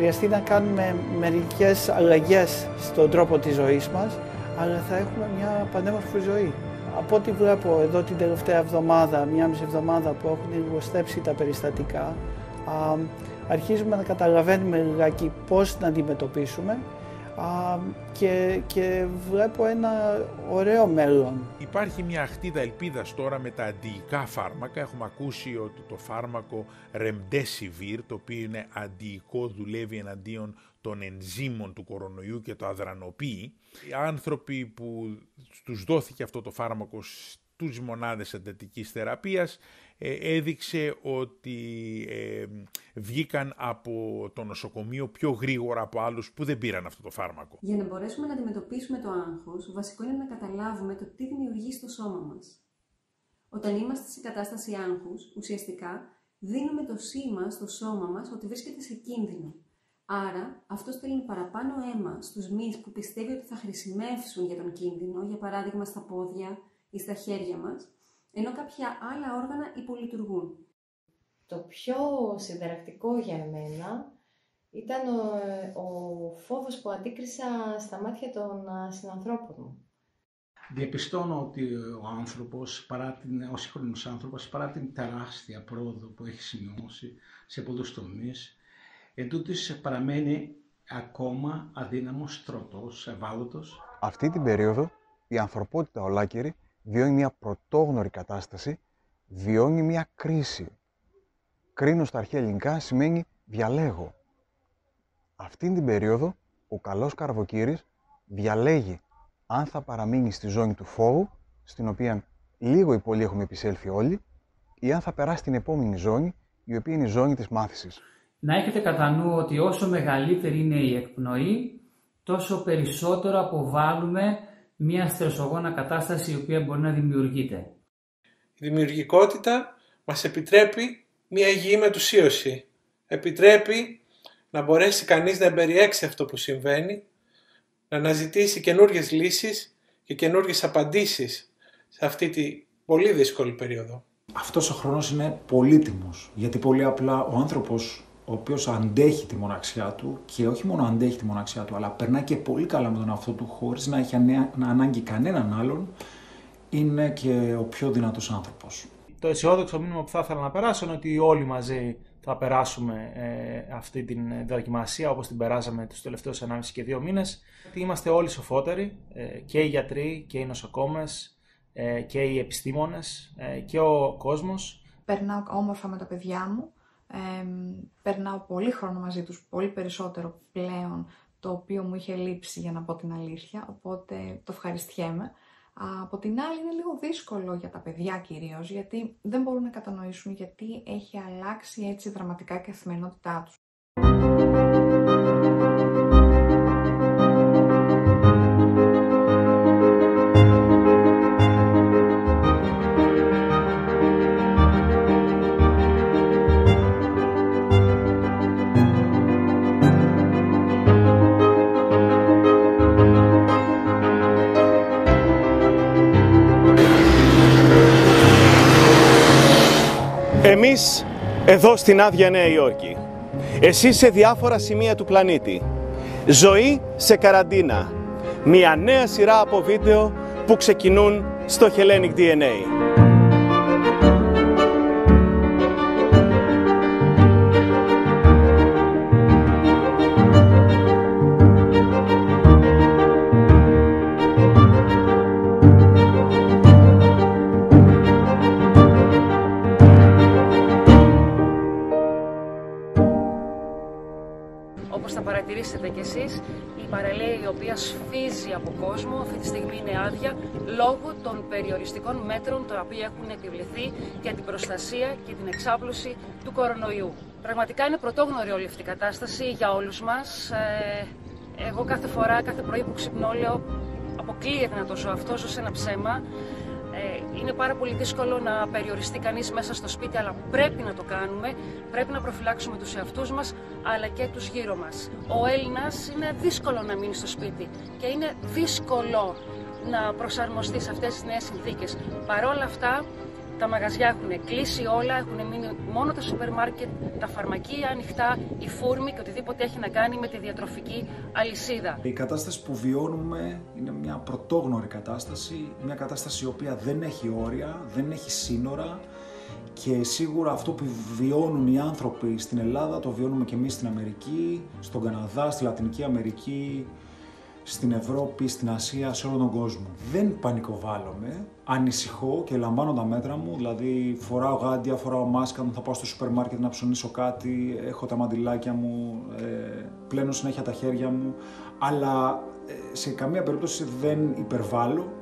χρειαστεί να κάνουμε μερικές αλλαγές στον τρόπο της ζωής μας, αλλά θα έχουμε μια πανέμορφη ζωή. Από ό,τι βλέπω εδώ την τελευταία εβδομάδα, μία μισή εβδομάδα που έχουν λιγοστέψει τα περιστατικά, αρχίζουμε να καταλαβαίνουμε λιγάκι πώς να αντιμετωπίσουμε και βλέπω ένα ωραίο μέλλον. Υπάρχει μια αχτίδα ελπίδας τώρα με τα αντιϊκά φάρμακα. Έχουμε ακούσει ότι το φάρμακο Remdesivir, το οποίο είναι αντιϊκό, δουλεύει εναντίον των ενζύμων του κορονοϊού και το αδρανοποιεί. Οι άνθρωποι που τους δόθηκε αυτό το φάρμακο στους μονάδες εντατικής θεραπείας έδειξε ότι βγήκαν από το νοσοκομείο πιο γρήγορα από άλλους που δεν πήραν αυτό το φάρμακο. Για να μπορέσουμε να αντιμετωπίσουμε το άγχος, βασικό είναι να καταλάβουμε το τι δημιουργεί στο σώμα μας. Όταν είμαστε σε κατάσταση άγχους, ουσιαστικά δίνουμε το σήμα στο σώμα μας ότι βρίσκεται σε κίνδυνο. Άρα, αυτό στέλνει παραπάνω αίμα στους μυς που πιστεύει ότι θα χρησιμεύσουν για τον κίνδυνο, για παράδειγμα στα πόδια ή στα χέρια μας, ενώ κάποια άλλα όργανα υπολειτουργούν. Το πιο σιδερακτικό για εμένα ήταν ο φόβος που αντίκρισα στα μάτια των συνανθρώπων μου. Διαπιστώνω ότι ο άνθρωπος, ο σύγχρονος άνθρωπος, παρά την τεράστια πρόοδο που έχει σημειώσει σε πολλούς τομείς, εντούτοις παραμένει ακόμα αδύναμος, τροτός, ευάλωτος. Αυτή την περίοδο η ανθρωπότητα ολάκερη βιώνει μια πρωτόγνωρη κατάσταση, βιώνει μια κρίση. Κρίνω στα αρχαία ελληνικά σημαίνει διαλέγω. Αυτήν την περίοδο ο καλός Καρβοκύρης διαλέγει αν θα παραμείνει στη ζώνη του φόβου, στην οποία λίγο ή πολύ έχουμε επισέλθει όλοι, ή αν θα περάσει στην επόμενη ζώνη, η οποία είναι η ζώνη της μάθησης. Να έχετε κατά νου ότι όσο μεγαλύτερη είναι η εκπνοή, τόσο περισσότερο αποβάλλουμε μια στρεσογόνα κατάσταση η οποία μπορεί να δημιουργείται. Η δημιουργικότητα μας επιτρέπει μια υγιή μετουσίωση. Επιτρέπει να μπορέσει κανείς να εμπεριέξει αυτό που συμβαίνει, να αναζητήσει καινούργιες λύσεις και καινούργιες απαντήσεις σε αυτή τη πολύ δύσκολη περίοδο. Αυτός ο χρόνος είναι πολύτιμος, γιατί πολύ απλά ο άνθρωπος ο οποίος αντέχει τη μοναξιά του και όχι μόνο αντέχει τη μοναξιά του, αλλά περνάει και πολύ καλά με τον εαυτό του χωρίς να έχει ανάγκη κανέναν άλλον, είναι και ο πιο δυνατός άνθρωπος. Το αισιόδοξο μήνυμα που θα ήθελα να περάσω είναι ότι όλοι μαζί θα περάσουμε αυτή την δοκιμασία όπως την περάσαμε τους τελευταίους 1,5 και 2 μήνες. Είμαστε όλοι σοφότεροι, και οι γιατροί και οι νοσοκόμες και οι επιστήμονες και ο κόσμος. Περνάω όμορφα με τα παιδιά μου. Περνάω πολύ χρόνο μαζί τους, πολύ περισσότερο πλέον, το οποίο μου είχε λείψει για να πω την αλήθεια, οπότε το ευχαριστιέμαι. Από την άλλη είναι λίγο δύσκολο για τα παιδιά κυρίως, γιατί δεν μπορούν να κατανοήσουν γιατί έχει αλλάξει έτσι δραματικά η καθημερινότητά τους. Εμείς εδώ στην άδεια Νέα Υόρκη. Εσείς σε διάφορα σημεία του πλανήτη. Ζωή σε καραντίνα. Μια νέα σειρά από βίντεο που ξεκινούν στο Hellenic DNA. Όπως θα παρατηρήσετε κι εσείς, η παραλία η οποία σφίζει από κόσμο αυτή τη στιγμή είναι άδεια λόγω των περιοριστικών μέτρων τα οποία έχουν επιβληθεί για την προστασία και την εξάπλωση του κορονοϊού. Πραγματικά είναι πρωτόγνωρη όλη αυτή η κατάσταση για όλους μας. Εγώ κάθε φορά, κάθε πρωί που ξυπνώ λέω αποκλείεται να το ζω αυτό, ζω σε ένα ψέμα. Είναι πάρα πολύ δύσκολο να περιοριστεί κανείς μέσα στο σπίτι, αλλά πρέπει να το κάνουμε. Πρέπει να προφυλάξουμε τους εαυτούς μας, αλλά και τους γύρω μας. Ο Έλληνας είναι δύσκολο να μείνει στο σπίτι και είναι δύσκολο να προσαρμοστεί σε αυτές τις νέες συνθήκες. Παρ' όλα αυτά, τα μαγαζιά έχουν κλείσει όλα, έχουν μείνει μόνο τα σούπερ μάρκετ, τα φαρμακεία ανοιχτά, οι φούρμοι και οτιδήποτε έχει να κάνει με τη διατροφική αλυσίδα. Η κατάσταση που βιώνουμε είναι μια πρωτόγνωρη κατάσταση, μια κατάσταση η οποία δεν έχει όρια, δεν έχει σύνορα και σίγουρα αυτό που βιώνουν οι άνθρωποι στην Ελλάδα το βιώνουμε και εμείς στην Αμερική, στον Καναδά, στη Λατινική Αμερική, στην Ευρώπη, στην Ασία, σε όλο τον κόσμο. Δεν πανικοβάλλομαι, ανησυχώ και λαμβάνω τα μέτρα μου, δηλαδή φοράω γάντια, φοράω μάσκα μου, θα πάω στο σούπερ μάρκετ να ψωνίσω κάτι, έχω τα μαντιλάκια μου, πλένω συνέχεια τα χέρια μου, αλλά σε καμία περίπτωση δεν υπερβάλλω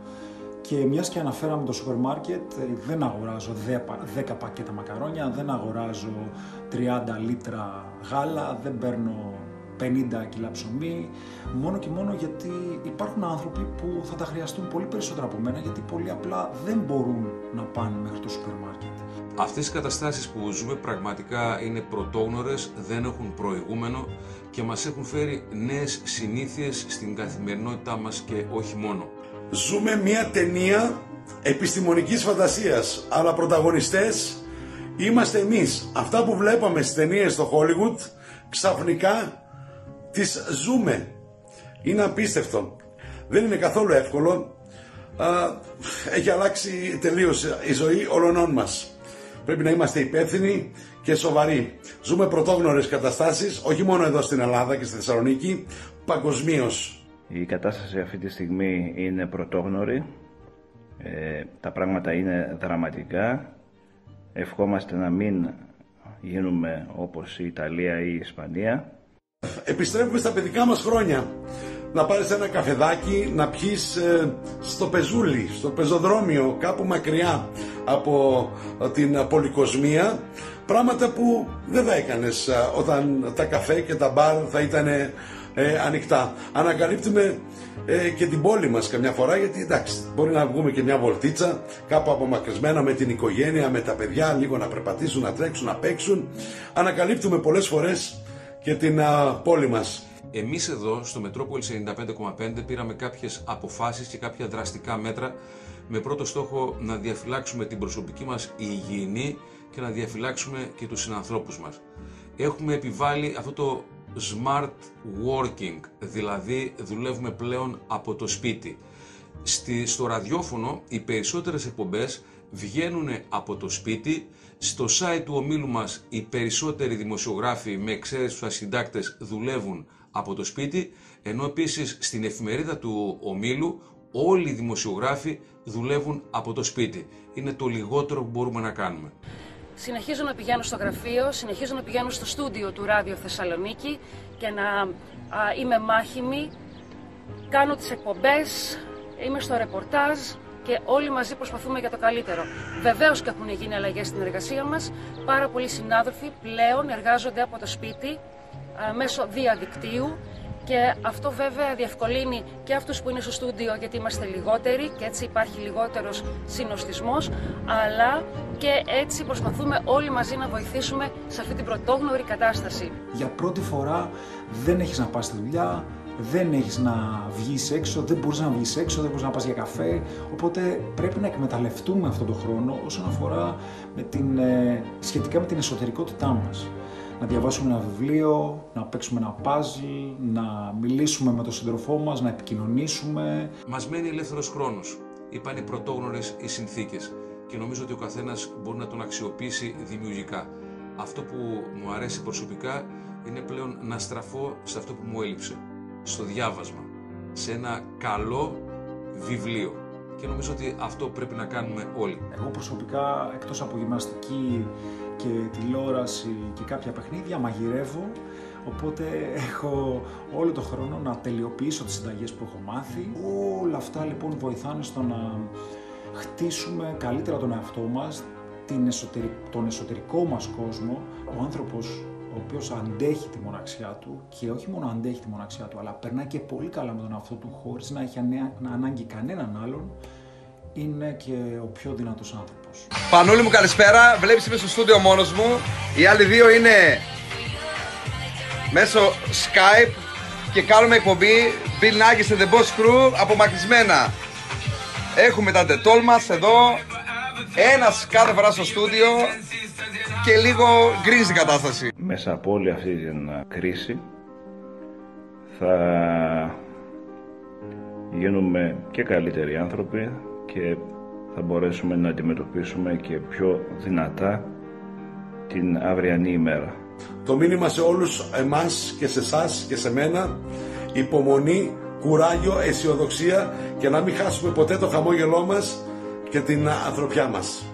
και μιας και αναφέραμε το σούπερ μάρκετ, δεν αγοράζω 10 πακέτα μακαρόνια, δεν αγοράζω 30 λίτρα γάλα, δεν παίρνω 50 κιλά ψωμί, μόνο και μόνο γιατί υπάρχουν άνθρωποι που θα τα χρειαστούν πολύ περισσότερα από μένα, γιατί πολύ απλά δεν μπορούν να πάνε μέχρι το σούπερ μάρκετ. Αυτές οι καταστάσεις που ζούμε πραγματικά είναι πρωτόγνωρες, δεν έχουν προηγούμενο και μας έχουν φέρει νέες συνήθειες στην καθημερινότητά μας και όχι μόνο. Ζούμε μια ταινία επιστημονικής φαντασίας, αλλά πρωταγωνιστές είμαστε εμείς. Αυτά που βλέπαμε στις ταινίες στο Hollywood, ξαφνικά τις ζούμε. Είναι απίστευτο. Δεν είναι καθόλου εύκολο. Έχει αλλάξει τελείως η ζωή όλων μας. Πρέπει να είμαστε υπεύθυνοι και σοβαροί. Ζούμε πρωτόγνωρες καταστάσεις, όχι μόνο εδώ στην Ελλάδα και στη Θεσσαλονίκη, παγκοσμίως. Η κατάσταση αυτή τη στιγμή είναι πρωτόγνωρη. Τα πράγματα είναι δραματικά. Ευχόμαστε να μην γίνουμε όπως η Ιταλία ή η Ισπανία. Επιστρέφουμε στα παιδικά μας χρόνια. Να πάρεις ένα καφεδάκι, να πιείς στο πεζούλι, στο πεζοδρόμιο, κάπου μακριά από την πολυκοσμία. Πράγματα που δεν θα έκανες όταν τα καφέ και τα μπαρ θα ήταν ανοιχτά. Ανακαλύπτουμε και την πόλη μας καμιά φορά, γιατί εντάξει, μπορεί να βγούμε και μια βολτίτσα κάπου απομακρυσμένα με την οικογένεια, με τα παιδιά, λίγο να περπατήσουν, να τρέξουν, να παίξουν. Ανακαλύπτουμε πολλές φορές και την πόλη μας. Εμείς εδώ στο Μετρόπολης 95,5 πήραμε κάποιες αποφάσεις και κάποια δραστικά μέτρα με πρώτο στόχο να διαφυλάξουμε την προσωπική μας υγιεινή και να διαφυλάξουμε και τους συνανθρώπους μας. Έχουμε επιβάλει αυτό το smart working, δηλαδή δουλεύουμε πλέον από το σπίτι. Στο ραδιόφωνο οι περισσότερες εκπομπές βγαίνουν από το σπίτι. Στο site του ομίλου μας οι περισσότεροι δημοσιογράφοι, με εξαίρεση τους ασυντάκτες, δουλεύουν από το σπίτι, ενώ επίσης στην εφημερίδα του ομίλου όλοι οι δημοσιογράφοι δουλεύουν από το σπίτι. Είναι το λιγότερο που μπορούμε να κάνουμε. Συνεχίζω να πηγαίνω στο γραφείο, συνεχίζω να πηγαίνω στο στούντιο του Ράδιο Θεσσαλονίκη και να είμαι μάχημη, κάνω τις εκπομπές, είμαι στο ρεπορτάζ και όλοι μαζί προσπαθούμε για το καλύτερο. Βεβαίως και έχουν γίνει αλλαγές στην εργασία μας. Πάρα πολλοί συνάδελφοι πλέον εργάζονται από το σπίτι μέσω διαδικτύου και αυτό βέβαια διευκολύνει και αυτούς που είναι στο στούντιο, γιατί είμαστε λιγότεροι και έτσι υπάρχει λιγότερος συνοστισμός, αλλά και έτσι προσπαθούμε όλοι μαζί να βοηθήσουμε σε αυτή την πρωτόγνωρη κατάσταση. Για πρώτη φορά δεν έχεις να πας στη δουλειά, δεν έχεις να βγεις έξω, δεν μπορείς να βγεις έξω, δεν μπορείς να πας για καφέ, οπότε πρέπει να εκμεταλλευτούμε αυτόν τον χρόνο όσον αφορά σχετικά με την εσωτερικότητά μας. Να διαβάσουμε ένα βιβλίο, να παίξουμε ένα παζλ, να μιλήσουμε με τον σύντροφό μας, να επικοινωνήσουμε. Μας μένει ελεύθερος χρόνος. Είπαν οι πρωτόγνωρες οι συνθήκες και νομίζω ότι ο καθένας μπορεί να τον αξιοποιήσει δημιουργικά. Αυτό που μου αρέσει προσωπικά είναι πλέον να στραφώ σε αυτό που μου έλειψε. Στο διάβασμα, σε ένα καλό βιβλίο. Και νομίζω ότι αυτό πρέπει να κάνουμε όλοι. Εγώ προσωπικά, εκτός από γυμναστική και τηλεόραση και κάποια παιχνίδια, μαγειρεύω. Οπότε έχω όλο τον χρόνο να τελειοποιήσω τις συνταγές που έχω μάθει. Όλα αυτά λοιπόν βοηθάνε στο να χτίσουμε καλύτερα τον εαυτό μας, τον εσωτερικό μας κόσμο. Ο άνθρωπος ο οποίος αντέχει τη μοναξιά του και όχι μόνο αντέχει τη μοναξιά του, αλλά περνάει και πολύ καλά με τον εαυτό του χωρίς να έχει να ανάγκη κανέναν άλλον, είναι και ο πιο δυνατός άνθρωπος. Πανούλη μου, καλησπέρα. Βλέπεις είμαι στο στούντιο μόνος μου. Οι άλλοι δύο είναι μέσω Skype και κάνουμε εκπομπή Bill Nackis and the Boss Crew απομακρυσμένα. Έχουμε τα ντετόλ μας εδώ, ένας κάθε φορά στο στούντιο και λίγο γκρίζη κατάσταση. Μέσα από όλη αυτή την κρίση θα γίνουμε και καλύτεροι άνθρωποι και θα μπορέσουμε να αντιμετωπίσουμε και πιο δυνατά την αυριανή ημέρα. Το μήνυμα σε όλους εμάς και σε εσάς και σε μένα: υπομονή, κουράγιο, αισιοδοξία και να μην χάσουμε ποτέ το χαμόγελό μας και την ανθρωπιά μας.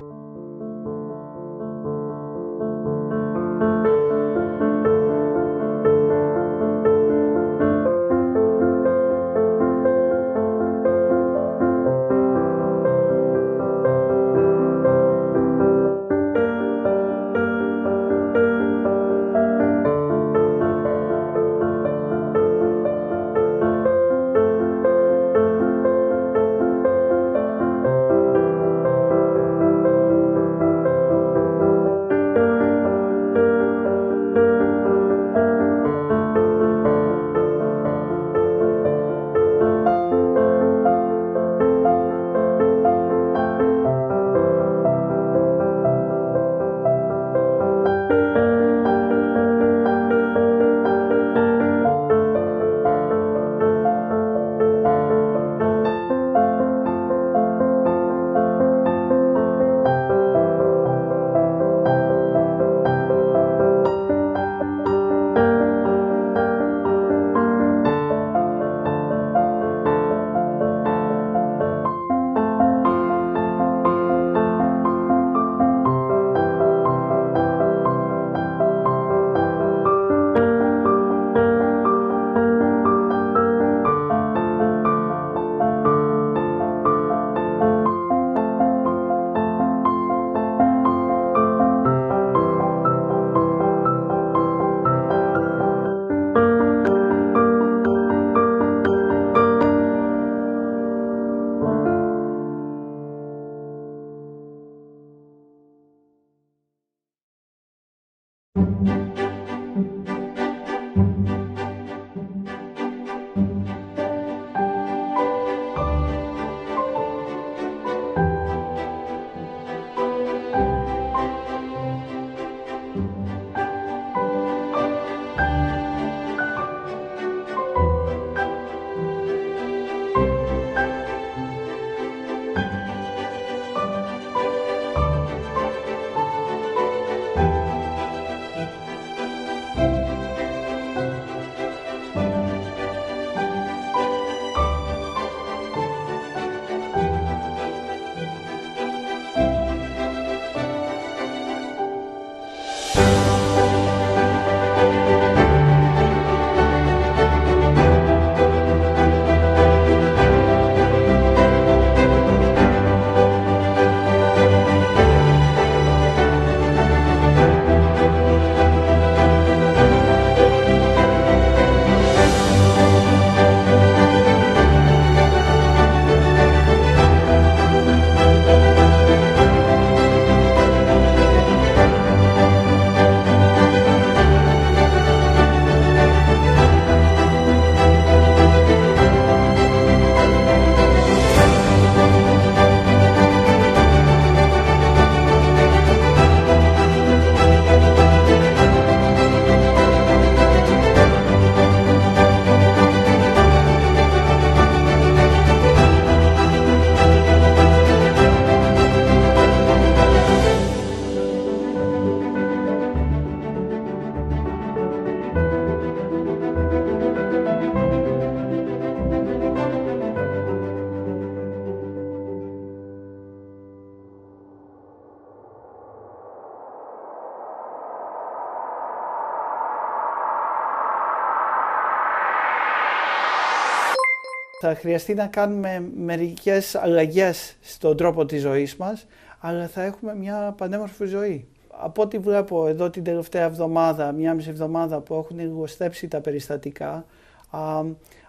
Θα χρειαστεί να κάνουμε μερικές αλλαγές στον τρόπο της ζωής μας, αλλά θα έχουμε μια πανέμορφη ζωή. Από ό,τι βλέπω εδώ την τελευταία εβδομάδα, μία μισή εβδομάδα που έχουν λιγοστέψει τα περιστατικά,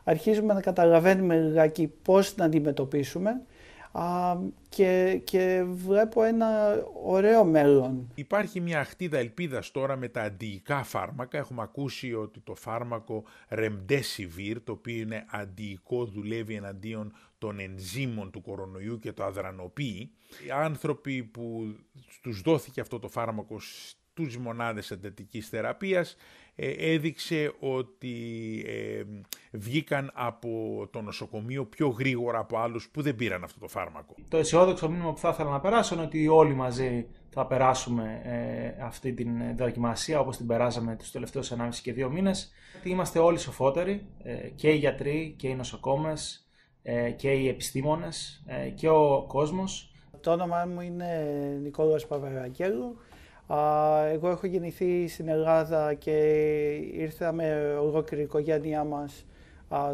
αρχίζουμε να καταλαβαίνουμε λιγάκι πώς να αντιμετωπίσουμε και βλέπω ένα ωραίο μέλλον. Υπάρχει μια αχτίδα ελπίδας τώρα με τα αντιϊκά φάρμακα. Έχουμε ακούσει ότι το φάρμακο Remdesivir, το οποίο είναι αντιϊκό, δουλεύει εναντίον των ενζήμων του κορονοϊού και το αδρανοποιεί. Οι άνθρωποι που τους δόθηκε αυτό το φάρμακο στους μονάδες εντατικής θεραπείας έδειξε ότι βγήκαν από το νοσοκομείο πιο γρήγορα από άλλους που δεν πήραν αυτό το φάρμακο. Το αισιόδοξο μήνυμα που θα ήθελα να περάσω είναι ότι όλοι μαζί θα περάσουμε αυτή την δοκιμασία όπως την περάσαμε τους τελευταίους 1,5 και 2 μήνες. Είμαστε όλοι σοφότεροι, και οι γιατροί και οι νοσοκόμες και οι επιστήμονες και ο κόσμος. Το όνομά μου είναι Νικόλαος Παπαγγέλου. Εγώ έχω γεννηθεί στην Ελλάδα και ήρθαμε ολόκληρη η οικογένειά μας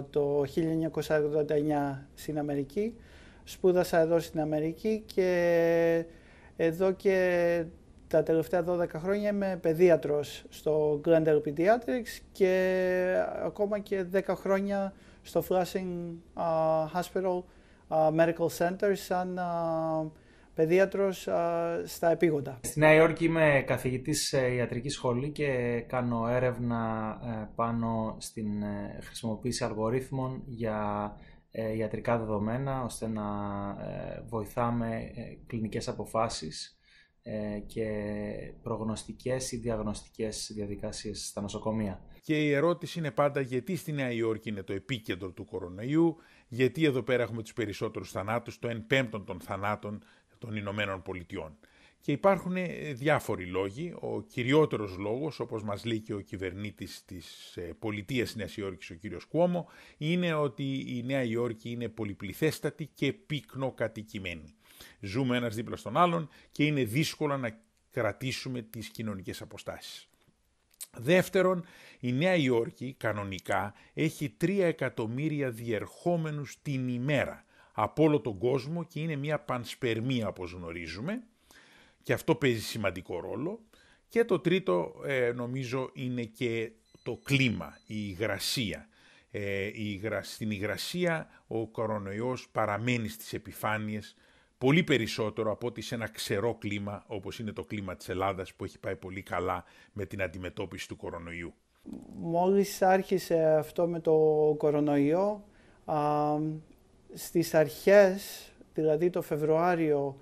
το 1989 στην Αμερική. Σπούδασα εδώ στην Αμερική και εδώ και τα τελευταία 12 χρόνια είμαι παιδίατρος στο Glendale Pediatrics και ακόμα και 10 χρόνια στο Flushing Hospital Medical Center σαν παιδίατρος στα επίγοντα. Στη Νέα Υόρκη είμαι καθηγητής σε ιατρική σχολή και κάνω έρευνα πάνω στην χρησιμοποίηση αλγορίθμων για ιατρικά δεδομένα ώστε να βοηθάμε κλινικές αποφάσεις και προγνωστικές ή διαγνωστικές διαδικασίες στα νοσοκομεία. Και η ερώτηση είναι πάντα γιατί στη Νέα Υόρκη είναι το επίκεντρο του κορονοϊού, γιατί εδώ πέρα έχουμε τους περισσότερους θανάτους, το 1/5 των θανάτων των Ηνωμένων Πολιτειών. Και υπάρχουν διάφοροι λόγοι. Ο κυριότερος λόγος, όπως μας λέει και ο κυβερνήτης της πολιτείας Νέας Υόρκης, ο κύριος Κουόμο, είναι ότι η Νέα Υόρκη είναι πολυπληθέστατη και πυκνοκατοικημένη. Ζούμε ένας δίπλα στον άλλον και είναι δύσκολο να κρατήσουμε τις κοινωνικές αποστάσεις. Δεύτερον, η Νέα Υόρκη κανονικά έχει 3 εκατομμύρια διερχόμενους την ημέρα από όλο τον κόσμο και είναι μια πανσπερμία όπως γνωρίζουμε και αυτό παίζει σημαντικό ρόλο. Και το τρίτο νομίζω είναι και το κλίμα, η υγρασία. Στην υγρασία ο κορονοϊός παραμένει στις επιφάνειες πολύ περισσότερο από ότι σε ένα ξερό κλίμα όπως είναι το κλίμα της Ελλάδας που έχει πάει πολύ καλά με την αντιμετώπιση του κορονοϊού. Μόλις άρχισε αυτό με το κορονοϊό, στις αρχές, δηλαδή το Φεβρουάριο,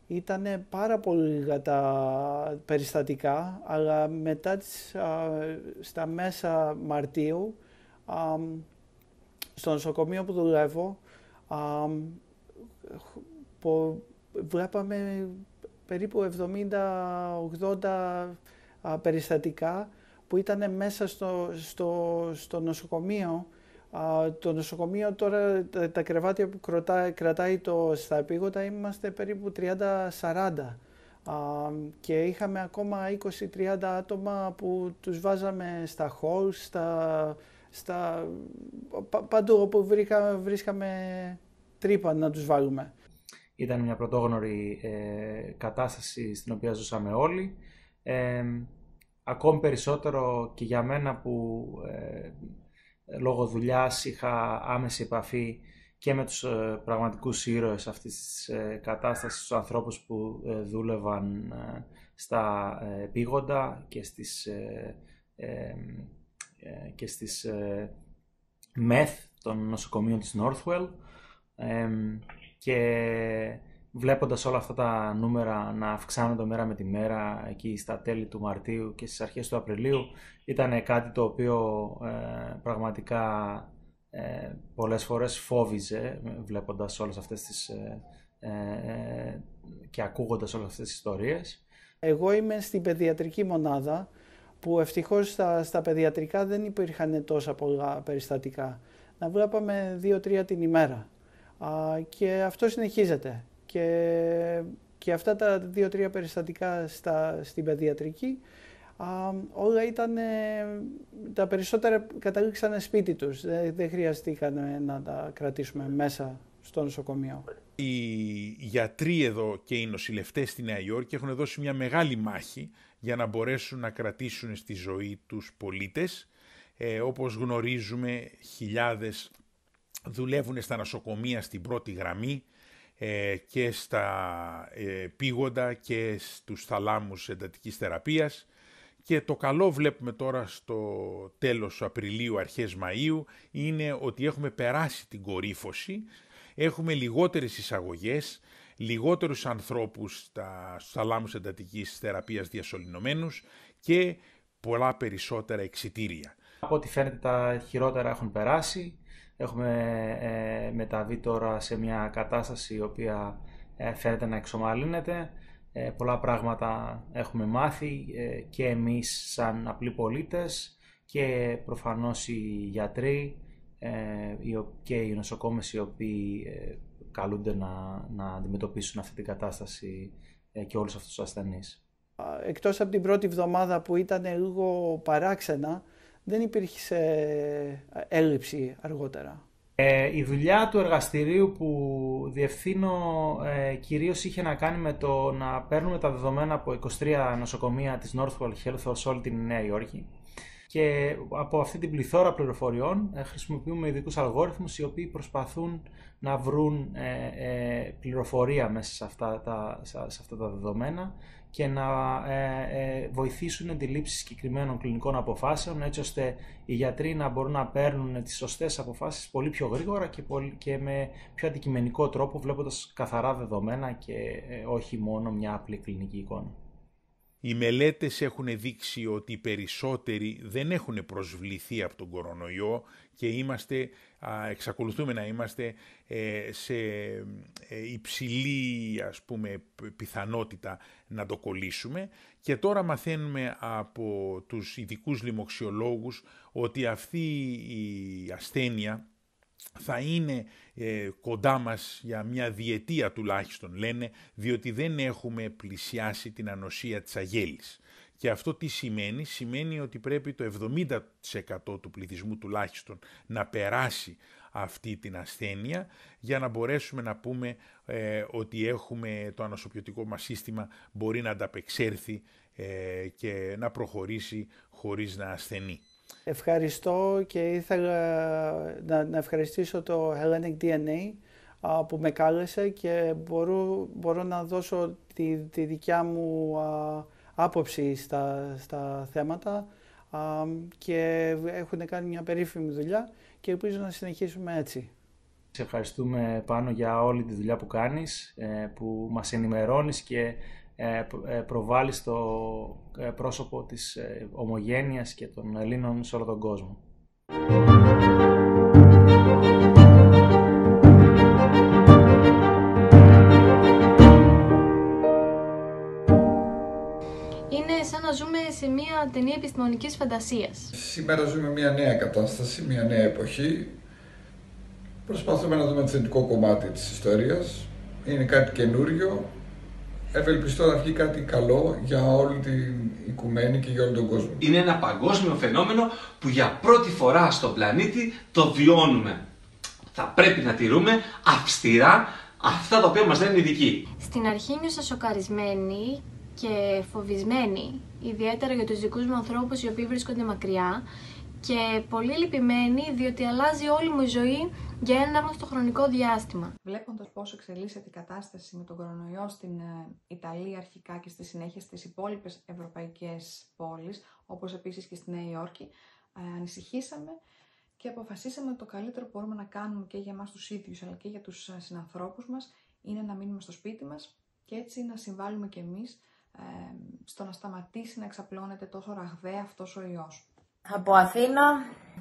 ήταν πάρα πολύ λίγα τα περιστατικά, αλλά μετά στα μέσα Μαρτίου, στο νοσοκομείο που δουλεύω, βλέπαμε περίπου 70-80 περιστατικά που ήταν μέσα στο νοσοκομείο. Το νοσοκομείο τώρα, τα κρεβάτια που κρατάει στα επίγοντα, είμαστε περίπου 30-40 και είχαμε ακόμα 20-30 άτομα που τους βάζαμε στα halls, παντού όπου βρίσκαμε τρύπα να τους βάλουμε. Ήταν μια πρωτόγνωρη κατάσταση στην οποία ζούσαμε όλοι. Ακόμη περισσότερο και για μένα που λόγω δουλειάς είχα άμεση επαφή και με τους πραγματικούς ήρωες αυτής της κατάστασης, τους ανθρώπους που δούλευαν στα επίγοντα και στις μεθ των νοσοκομείων της Northwell, και βλέποντας όλα αυτά τα νούμερα να αυξάνονται μέρα με τη μέρα εκεί στα τέλη του Μαρτίου και στις αρχές του Απριλίου, ήταν κάτι το οποίο πραγματικά πολλές φορές φόβιζε, βλέποντας όλες αυτές τις και ακούγοντας όλες αυτές τις ιστορίες. Εγώ είμαι στην παιδιατρική μονάδα που ευτυχώς στα παιδιατρικά δεν υπήρχαν τόσα πολλά περιστατικά. Να βλέπαμε 2-3 την ημέρα και αυτό συνεχίζεται. Και αυτά τα 2-3 περιστατικά στην παιδιατρική όλα ήταν, τα περισσότερα καταλήξανε σπίτι τους. Δεν χρειαστήκαν να τα κρατήσουμε μέσα στο νοσοκομείο. Οι γιατροί εδώ και οι νοσηλευτές στη Νέα Υόρκη έχουν δώσει μια μεγάλη μάχη για να μπορέσουν να κρατήσουν στη ζωή τους πολίτες. Όπως γνωρίζουμε, χιλιάδες δουλεύουν στα νοσοκομεία στην πρώτη γραμμή και στα πήγοντα και στους θαλάμους εντατικής θεραπείας. Και το καλό βλέπουμε τώρα στο τέλος Απριλίου, αρχές Μαΐου, είναι ότι έχουμε περάσει την κορύφωση, έχουμε λιγότερες εισαγωγές, λιγότερους ανθρώπους στους θαλάμους εντατικής θεραπείας διασωληνωμένους και πολλά περισσότερα εξιτήρια. Από ό,τι φαίνεται τα χειρότερα έχουν περάσει. Έχουμε μεταβεί τώρα σε μια κατάσταση η οποία φαίνεται να εξομαλύνεται. Πολλά πράγματα έχουμε μάθει και εμείς σαν απλοί πολίτες και προφανώς οι γιατροί και οι νοσοκόμες οι οποίοι καλούνται να αντιμετωπίσουν αυτή την κατάσταση και όλους αυτούς τους ασθενείς. Εκτός από την πρώτη εβδομάδα που ήταν λίγο παράξενα, δεν υπήρχε έλλειψη αργότερα. Η δουλειά του εργαστηρίου που διευθύνω κυρίως είχε να κάνει με το να παίρνουμε τα δεδομένα από 23 νοσοκομεία της Northwell Health σε όλη την Νέα Υόρκη και από αυτή την πληθώρα πληροφοριών χρησιμοποιούμε ειδικούς αλγόριθμους οι οποίοι προσπαθούν να βρουν πληροφορία μέσα σε αυτά τα δεδομένα και να βοηθήσουν τη λήψη συγκεκριμένων κλινικών αποφάσεων έτσι ώστε οι γιατροί να μπορούν να παίρνουν τις σωστές αποφάσεις πολύ πιο γρήγορα και με πιο αντικειμενικό τρόπο βλέποντας καθαρά δεδομένα και όχι μόνο μια απλή κλινική εικόνα. Οι μελέτες έχουν δείξει ότι οι περισσότεροι δεν έχουν προσβληθεί από τον κορονοϊό και εξακολουθούμε να είμαστε σε υψηλή πιθανότητα να το κολλήσουμε και τώρα μαθαίνουμε από τους ειδικούς λοιμοξιολόγους ότι αυτή η ασθένεια θα είναι κοντά μας για μια διετία τουλάχιστον λένε, διότι δεν έχουμε πλησιάσει την ανοσία της αγέλης. Και αυτό τι σημαίνει? Σημαίνει ότι πρέπει το 70% του πληθυσμού τουλάχιστον να περάσει αυτή την ασθένεια για να μπορέσουμε να πούμε ότι έχουμε το ανοσοποιητικό μας σύστημα μπορεί να ανταπεξέλθει και να προχωρήσει χωρίς να ασθενεί. Ευχαριστώ και ήθελα να ευχαριστήσω το Hellenic DNA που με κάλεσε και μπορώ να δώσω τη δικιά μου άποψη στα θέματα και έχουν κάνει μια περίφημη δουλειά και ελπίζω να συνεχίσουμε έτσι. Σε ευχαριστούμε Πάνο για όλη τη δουλειά που κάνεις, που μας ενημερώνεις και προβάλλεις το πρόσωπο της ομογένειας και των Ελλήνων σε όλο τον κόσμο. Είναι σαν να ζούμε σε μια ταινία επιστημονικής φαντασίας. Σήμερα ζούμε μια νέα κατάσταση, μια νέα εποχή. Προσπαθούμε να δούμε το θετικό κομμάτι της ιστορίας. Είναι κάτι καινούριο. Ευελπιστώ να βγει κάτι καλό για όλη την οικουμένη και για όλο τον κόσμο. Είναι ένα παγκόσμιο φαινόμενο που για πρώτη φορά στον πλανήτη το βιώνουμε. Θα πρέπει να τηρούμε αυστηρά αυτά τα οποία μας λένε οι ειδικοί. Στην αρχή νιώσα σοκαρισμένη και φοβισμένη, ιδιαίτερα για τους δικούς μου ανθρώπους οι οποίοι βρίσκονται μακριά και πολύ λυπημένη διότι αλλάζει όλη μου η ζωή για ένα άγνωστο χρονικό διάστημα. Βλέποντας πώς εξελίσσεται η κατάσταση με τον κορονοϊό στην Ιταλία αρχικά και στη συνέχεια στις υπόλοιπες ευρωπαϊκές πόλεις, όπως επίσης και στη Νέα Υόρκη, ανησυχήσαμε και αποφασίσαμε ότι το καλύτερο που μπορούμε να κάνουμε και για εμάς τους ίδιους αλλά και για τους συνανθρώπους μας είναι να μείνουμε στο σπίτι μας και έτσι να συμβάλλουμε κι εμείς στο να σταματήσει να εξαπλώνεται τόσο ραγδαία αυτός ο ιός. Από Αθήνα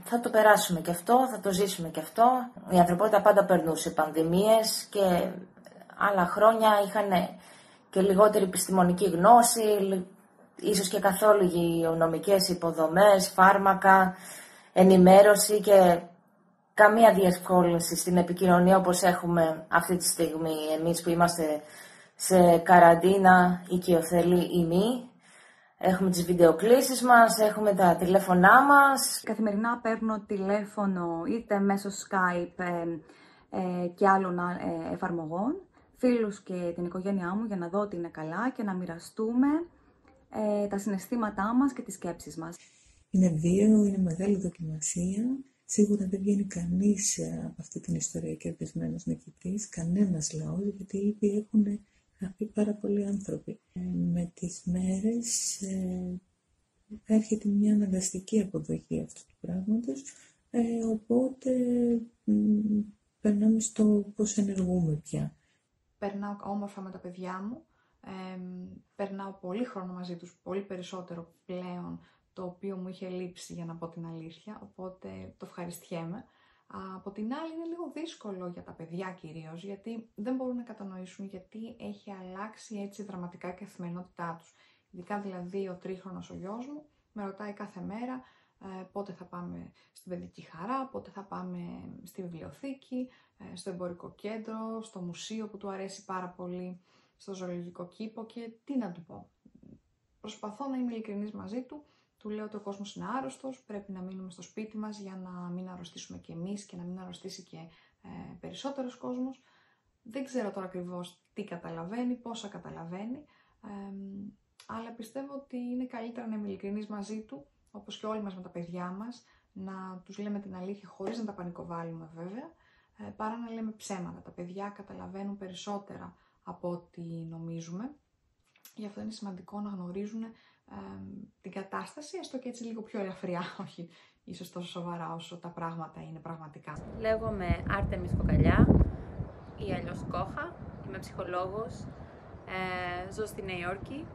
θα το περάσουμε και αυτό, θα το ζήσουμε και αυτό. Η ανθρωπότητα πάντα περνούσε πανδημίες και άλλα χρόνια είχαν και λιγότερη επιστημονική γνώση, ίσως και καθόλου υγειονομικές υποδομές, φάρμακα, ενημέρωση και καμία διευκόλυνση στην επικοινωνία όπως έχουμε αυτή τη στιγμή εμείς που είμαστε σε καραντίνα, οικειοθελή ή μη. Έχουμε τις βιντεοκλήσεις μας, έχουμε τα τηλέφωνά μας. Καθημερινά παίρνω τηλέφωνο είτε μέσω Skype και άλλων εφαρμογών, φίλους και την οικογένειά μου για να δω ότι είναι καλά και να μοιραστούμε τα συναισθήματά μας και τις σκέψεις μας. Είναι βίαιο, είναι μεγάλη δοκιμασία. Σίγουρα δεν βγαίνει κανείς από αυτή την ιστορία κερδισμένος νικητής, κανένας λαός, γιατί ήδη έχουν χαθεί πάρα πολλοί άνθρωποι. Με τις μέρες έρχεται μια αναγκαστική αποδοχή αυτού του πράγματος, οπότε περνάμε στο πώς ενεργούμε πια. Περνάω όμορφα με τα παιδιά μου, περνάω πολύ χρόνο μαζί τους, πολύ περισσότερο πλέον, το οποίο μου είχε λείψει για να πω την αλήθεια, οπότε το ευχαριστιέμαι. Από την άλλη είναι λίγο δύσκολο για τα παιδιά κυρίως, γιατί δεν μπορούν να κατανοήσουν γιατί έχει αλλάξει έτσι δραματικά η καθημερινότητά τους. Ειδικά δηλαδή ο τρίχρονος ο γιος μου με ρωτάει κάθε μέρα πότε θα πάμε στην παιδική χαρά, πότε θα πάμε στη βιβλιοθήκη, στο εμπορικό κέντρο, στο μουσείο που του αρέσει πάρα πολύ, στο ζωολογικό κήπο και τι να του πω. Προσπαθώ να είμαι ειλικρινής μαζί του. Του λέω ότι ο κόσμος είναι άρρωστος, πρέπει να μείνουμε στο σπίτι μας για να μην αρρωστήσουμε και εμείς και να μην αρρωστήσει και περισσότερος κόσμος. Δεν ξέρω τώρα ακριβώς τι καταλαβαίνει, πόσα καταλαβαίνει, αλλά πιστεύω ότι είναι καλύτερα να είμαι ειλικρινής μαζί του, όπως και όλοι μας με τα παιδιά μας, να τους λέμε την αλήθεια χωρίς να τα πανικοβάλλουμε βέβαια, παρά να λέμε ψέματα. Τα παιδιά καταλαβαίνουν περισσότερα από ό,τι νομίζουμε. Γι' αυτό είναι σημαντικό να γνωρίζουν την κατάσταση, έστω και έτσι λίγο πιο ελαφριά, όχι ίσως τόσο σοβαρά όσο τα πράγματα είναι πραγματικά. Λέγομαι Άρτεμις Κοκαλιά ή αλλιώς Κόχα, είμαι ψυχολόγος, ζω στη Νέα Υόρκη.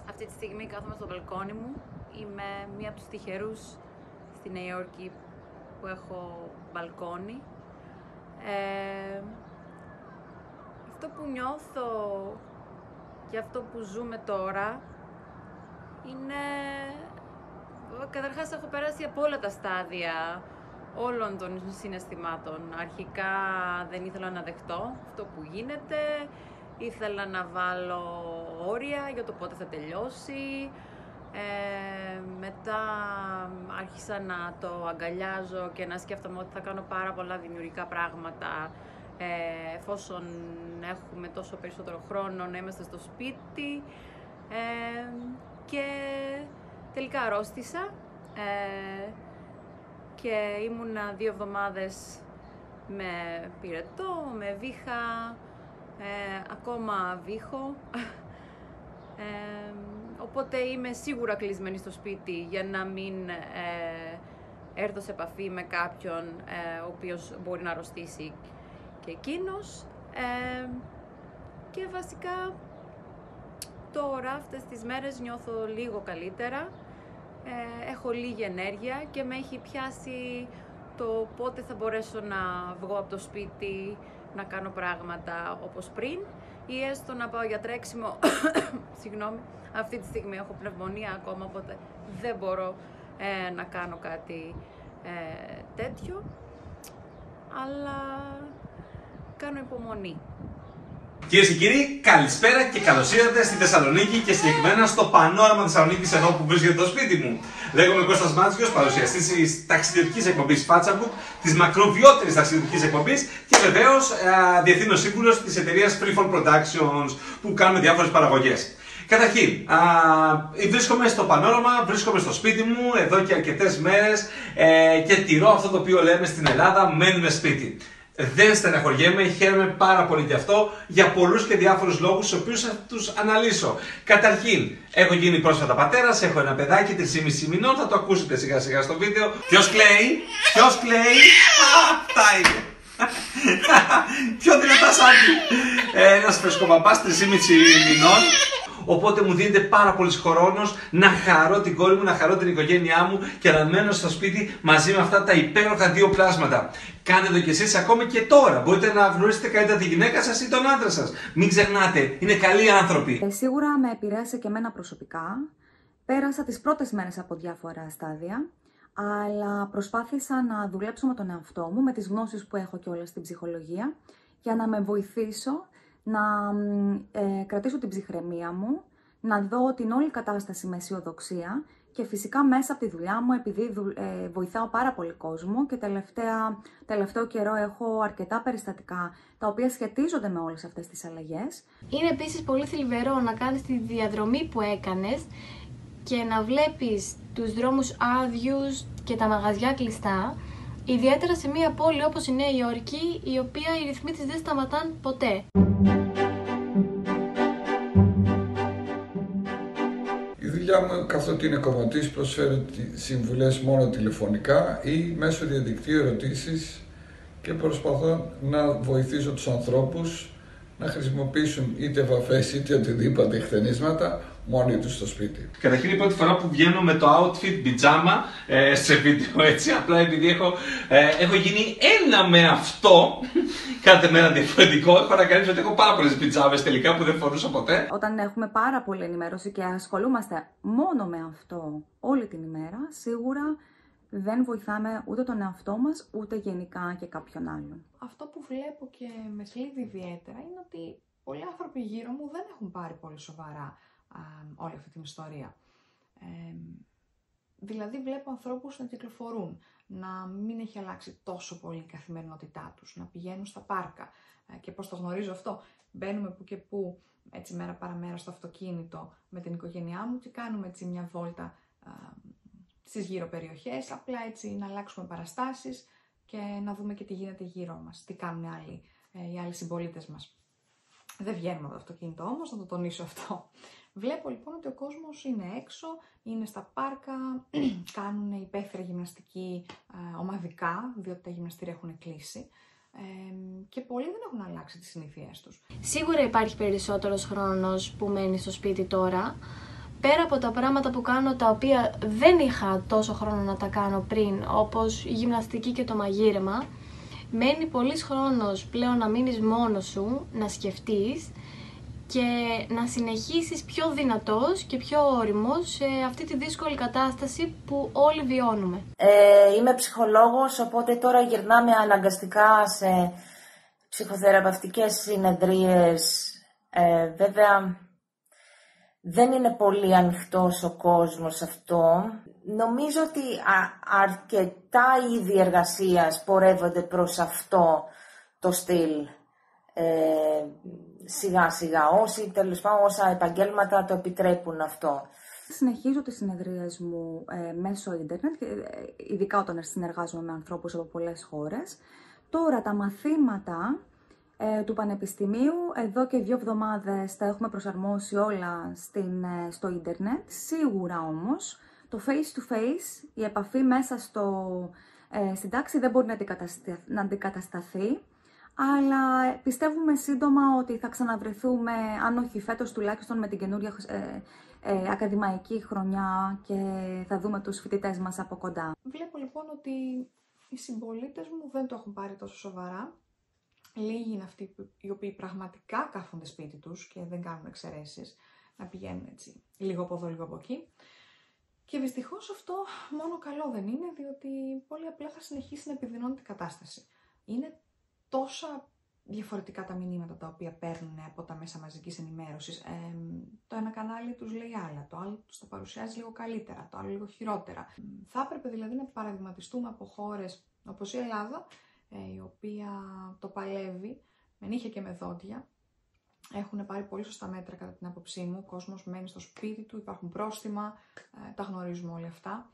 Αυτή τη στιγμή κάθομαι στο μπαλκόνι μου, είμαι μία από τους τυχερούς στη Νέα Υόρκη που έχω μπαλκόνι. Αυτό που νιώθω και αυτό που ζούμε τώρα είναι... Καταρχάς έχω περάσει από όλα τα στάδια όλων των συναισθημάτων. Αρχικά δεν ήθελα να δεχτώ αυτό που γίνεται, ήθελα να βάλω όρια για το πότε θα τελειώσει. Μετά άρχισα να το αγκαλιάζω και να σκέφτομαι ότι θα κάνω πάρα πολλά δημιουργικά πράγματα εφόσον έχουμε τόσο περισσότερο χρόνο να είμαστε στο σπίτι, και τελικά αρρώστησα και ήμουνα 2 εβδομάδες με πυρετό, με βήχα, ακόμα βήχω, οπότε είμαι σίγουρα κλεισμένη στο σπίτι για να μην έρθω σε επαφή με κάποιον ο οποίος μπορεί να αρρωστήσει και εκείνος, και βασικά τώρα αυτές τις μέρες νιώθω λίγο καλύτερα, έχω λίγη ενέργεια και με έχει πιάσει το πότε θα μπορέσω να βγω από το σπίτι, να κάνω πράγματα όπως πριν ή έστω να πάω για τρέξιμο. Συγγνώμη, αυτή τη στιγμή έχω πνευμονία ακόμα, οπότε δεν μπορώ να κάνω κάτι τέτοιο, αλλά κάνω υπομονή. Κυρίες και κύριοι, καλησπέρα και καλώς ήρθατε στη Θεσσαλονίκη και συγκεκριμένα στο Πανόραμα Θεσσαλονίκης, εδώ που βρίσκεται το σπίτι μου. Λέγομαι Κώστας Μάτσιος, παρουσιαστής της ταξιδιωτικής εκπομπής Fatsabook, της μακροβιότερης ταξιδιωτικής εκπομπής και βεβαίως διευθύνων σύμβουλος της εταιρείας Freefall Productions που κάνουμε διάφορες παραγωγές. Καταρχήν, βρίσκομαι στο Πανόραμα, βρίσκομαι στο σπίτι μου εδώ και αρκετές μέρες και τηρώ αυτό το οποίο λέμε στην Ελλάδα, μένουμε σπίτι. Δεν στεναχωριέμαι, χαίρομαι πάρα πολύ γι' αυτό, για πολλούς και διάφορους λόγους, τους οποίους θα τους αναλύσω. Καταρχήν, έχω γίνει πρόσφατα πατέρας, έχω ένα παιδάκι 3,5 μηνών, θα το ακούσετε σιγά σιγά στο βίντεο. Ποιος κλαίει, ποιος κλαίει, αυτά είναι. Πιο δυνατά σάκι. Ένας φρεσκοπαπάς 3,5 μηνών. Οπότε μου δίνεται πάρα πολύς χρόνος να χαρώ την κόρη μου, να χαρώ την οικογένειά μου και να μένω στο σπίτι μαζί με αυτά τα υπέροχα 2 πλάσματα. Κάντε το κι εσείς ακόμη και τώρα. Μπορείτε να γνωρίσετε καλύτερα τη γυναίκα σας ή τον άντρα σας. Μην ξεχνάτε, είναι καλοί άνθρωποι. Σίγουρα με επηρέασε και εμένα προσωπικά. Πέρασα τις πρώτες μέρες από διάφορα στάδια, αλλά προσπάθησα να δουλέψω με τον εαυτό μου, με τις γνώσεις που έχω κιόλας στην ψυχολογία, για να με βοηθήσω να κρατήσω την ψυχραιμία μου, να δω την όλη κατάσταση με αισιοδοξία και φυσικά μέσα από τη δουλειά μου, επειδή βοηθάω πάρα πολύ κόσμο και τελευταίο καιρό έχω αρκετά περιστατικά τα οποία σχετίζονται με όλες αυτές τις αλλαγές. Είναι επίσης πολύ θλιβερό να κάνεις τη διαδρομή που έκανες και να βλέπεις τους δρόμους άδειους και τα μαγαζιά κλειστά, ιδιαίτερα σε μια πόλη όπως η Νέα Υόρκη, η οποία οι ρυθμοί της δεν σταματάν ποτέ. Η δουλειά μου, καθότι είναι κομματής, προσφέρω συμβουλές μόνο τηλεφωνικά ή μέσω διαδικτύου ερωτήσεις και προσπαθώ να βοηθήσω τους ανθρώπους να χρησιμοποιήσουν είτε βαφές είτε οτιδήποτε χτενίσματα μόνοι τους στο σπίτι. Καταρχήν είναι η πρώτη φορά που βγαίνω με το outfit πιτζάμα σε βίντεο, έτσι, απλά επειδή έχω γίνει ένα με αυτό, κάθε μέρα διαφορετικό. Έχω ανακαλύψει ότι έχω πάρα πολλές πιτζάμες τελικά που δεν φορούσα ποτέ. Όταν έχουμε πάρα πολλή ενημέρωση και ασχολούμαστε μόνο με αυτό όλη την ημέρα, σίγουρα δεν βοηθάμε ούτε τον εαυτό μας, ούτε γενικά και κάποιον άλλον. Αυτό που βλέπω και με θλίβει ιδιαίτερα είναι ότι πολλοί άνθρωποι γύρω μου δεν έχουν πάρει πολύ σοβαρά όλη αυτή την ιστορία. Δηλαδή βλέπω ανθρώπους να κυκλοφορούν, να μην έχει αλλάξει τόσο πολύ η καθημερινότητά τους, να πηγαίνουν στα πάρκα. Και πώς το γνωρίζω αυτό? Μπαίνουμε που και που, έτσι μέρα παραμέρα στο αυτοκίνητο με την οικογένειά μου και κάνουμε έτσι μια βόλτα στις γύρω περιοχές, απλά έτσι να αλλάξουμε παραστάσεις και να δούμε και τι γίνεται γύρω μας, τι κάνουν οι άλλοι συμπολίτες μας. Δεν βγαίνουμε από το αυτοκίνητο όμως, να το τονίσω αυτό. Βλέπω λοιπόν ότι ο κόσμος είναι έξω, είναι στα πάρκα, κάνουν υπαίθρια γυμναστική ομαδικά, διότι τα γυμναστήρια έχουν κλείσει και πολλοί δεν έχουν αλλάξει τις συνήθειές τους. Σίγουρα υπάρχει περισσότερος χρόνος που μένει στο σπίτι τώρα, πέρα από τα πράγματα που κάνω τα οποία δεν είχα τόσο χρόνο να τα κάνω πριν, όπως η γυμναστική και το μαγείρεμα. Μένει πολύς χρόνος πλέον να μείνεις μόνος σου, να σκεφτείς και να συνεχίσεις πιο δυνατός και πιο όριμος σε αυτή τη δύσκολη κατάσταση που όλοι βιώνουμε. Είμαι ψυχολόγος, οπότε τώρα γυρνάμε αναγκαστικά σε ψυχοθεραπευτικές συνεδρίες. Βέβαια, δεν είναι πολύ ανοιχτός ο κόσμος αυτό. Νομίζω ότι αρκετά είδη εργασίας πορεύονται προς αυτό το στυλ. Σιγά σιγά, τέλος πάντων, όσα επαγγέλματα το επιτρέπουν αυτό. Συνεχίζω τις συνεδρίες μου μέσω ίντερνετ, ειδικά όταν συνεργάζομαι με ανθρώπους από πολλές χώρες. Τώρα τα μαθήματα του Πανεπιστημίου, εδώ και 2 εβδομάδες τα έχουμε προσαρμόσει όλα στο ίντερνετ. Σίγουρα όμως, το face to face, η επαφή μέσα στην τάξη δεν μπορεί να αντικατασταθεί, αλλά πιστεύουμε σύντομα ότι θα ξαναβρεθούμε, αν όχι φέτος τουλάχιστον με την καινούρια ακαδημαϊκή χρονιά και θα δούμε τους φοιτητές μας από κοντά. Βλέπω λοιπόν ότι οι συμπολίτες μου δεν το έχουν πάρει τόσο σοβαρά. Λίγοι είναι αυτοί οι οποίοι πραγματικά κάθονται σπίτι τους και δεν κάνουν εξαιρέσεις, να πηγαίνουν έτσι λίγο από εδώ, λίγο από εκεί. Και δυστυχώς αυτό μόνο καλό δεν είναι, διότι πολύ απλά θα συνεχίσει να επιδεινώνει την κατάσταση. Είναι τόσα διαφορετικά τα μηνύματα τα οποία παίρνουν από τα μέσα μαζικής ενημέρωσης. Το ένα κανάλι τους λέει άλλα, το άλλο τους το παρουσιάζει λίγο καλύτερα, το άλλο λίγο χειρότερα. Θα έπρεπε δηλαδή να παραδειγματιστούμε από χώρες όπως η Ελλάδα, η οποία το παλεύει με νύχια και με δόντια. Έχουν πάρει πολύ σωστά μέτρα κατά την άποψή μου. Ο κόσμος μένει στο σπίτι του, υπάρχουν πρόστιμα, τα γνωρίζουμε όλα αυτά.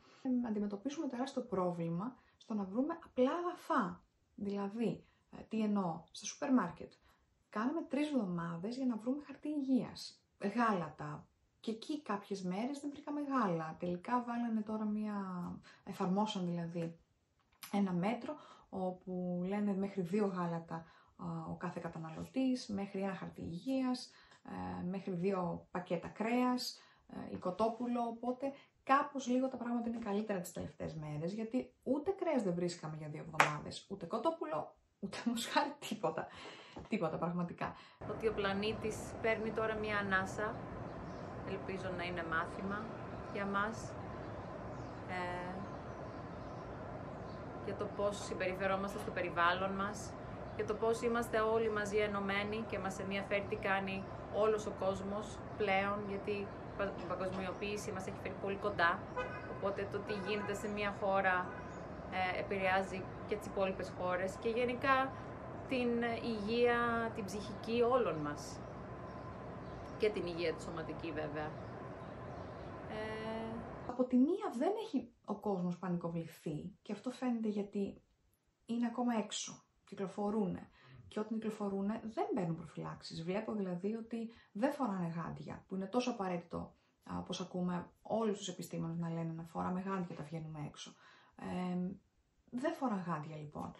Αντιμετωπίσουμε τεράστιο πρόβλημα στο να βρούμε απλά αγαθά. Δηλαδή, τι εννοώ, στα σούπερ μάρκετ. Κάναμε 3 εβδομάδες για να βρούμε χαρτί υγείας, γάλατα. Και εκεί κάποιες μέρες δεν βρήκαμε γάλα. Τελικά βάλανε τώρα εφαρμόσαν δηλαδή ένα μέτρο όπου λένε μέχρι 2 γάλατα ο κάθε καταναλωτής, μέχρι 1 χαρτί υγείας, μέχρι 2 πακέτα κρέας, οικοτόπουλο, οπότε κάπως λίγο τα πράγματα είναι καλύτερα τις τελευταίες μέρες, γιατί ούτε κρέας δεν βρίσκαμε για 2 εβδομάδες, ούτε κοτόπουλο, ούτε μοσχάρι, τίποτα. Τίποτα πραγματικά. Ότι ο πλανήτης παίρνει τώρα μια ανάσα, ελπίζω να είναι μάθημα για μας, για το πώς συμπεριφερόμαστε στο περιβάλλον μας, για το πώς είμαστε όλοι μαζί ενωμένοι και μας ενδιαφέρει τι κάνει όλος ο κόσμος πλέον, γιατί η παγκοσμιοποίηση μας έχει φέρει πολύ κοντά, οπότε το τι γίνεται σε μια χώρα επηρεάζει και τις υπόλοιπες χώρες και γενικά την υγεία, την ψυχική όλων μας και την υγεία τη σωματική βέβαια. Από τη μία δεν έχει ο κόσμος πανικοβληθεί και αυτό φαίνεται γιατί είναι ακόμα έξω, κυκλοφορούν και όταν κυκλοφορούν δεν παίρνουν προφυλάξεις. Βλέπω δηλαδή ότι δεν φοράνε γάντια, που είναι τόσο απαραίτητο, όπως ακούμε όλους τους επιστήμονες να λένε να φοράμε γάντια όταν βγαίνουμε έξω. Δεν φοράνε γάντια λοιπόν.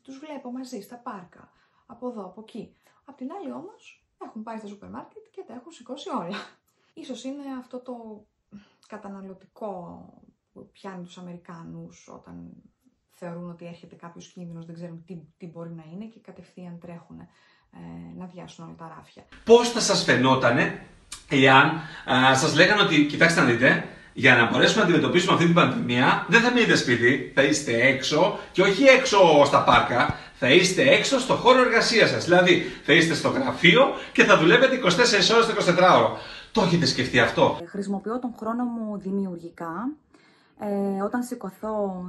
Τους βλέπω μαζί στα πάρκα, από εδώ, από εκεί. Απ' την άλλη όμως έχουν πάει στο σούπερ μάρκετ και τα έχουν σηκώσει όλα. Ίσως είναι αυτό το καταναλωτικό που πιάνει τους Αμερικάνους όταν θεωρούν ότι έρχεται κάποιος κίνδυνος, δεν ξέρουν τι μπορεί να είναι και κατευθείαν τρέχουν να διάσουν όλα τα ράφια. Πώς θα σας φαινότανε εάν σας λέγανε ότι κοιτάξτε να δείτε, για να μπορέσουμε να αντιμετωπίσουμε αυτή την πανδημία δεν θα μείνετε σπίτι, θα είστε έξω και όχι έξω στα πάρκα, θα είστε έξω στο χώρο εργασίας σας. Δηλαδή θα είστε στο γραφείο και θα δουλεύετε 24 ώρες το 24ωρο. Το έχετε σκεφτεί αυτό? Χρησιμοποιώ τον χρόνο μου δημιουργικά. Όταν σηκωθώ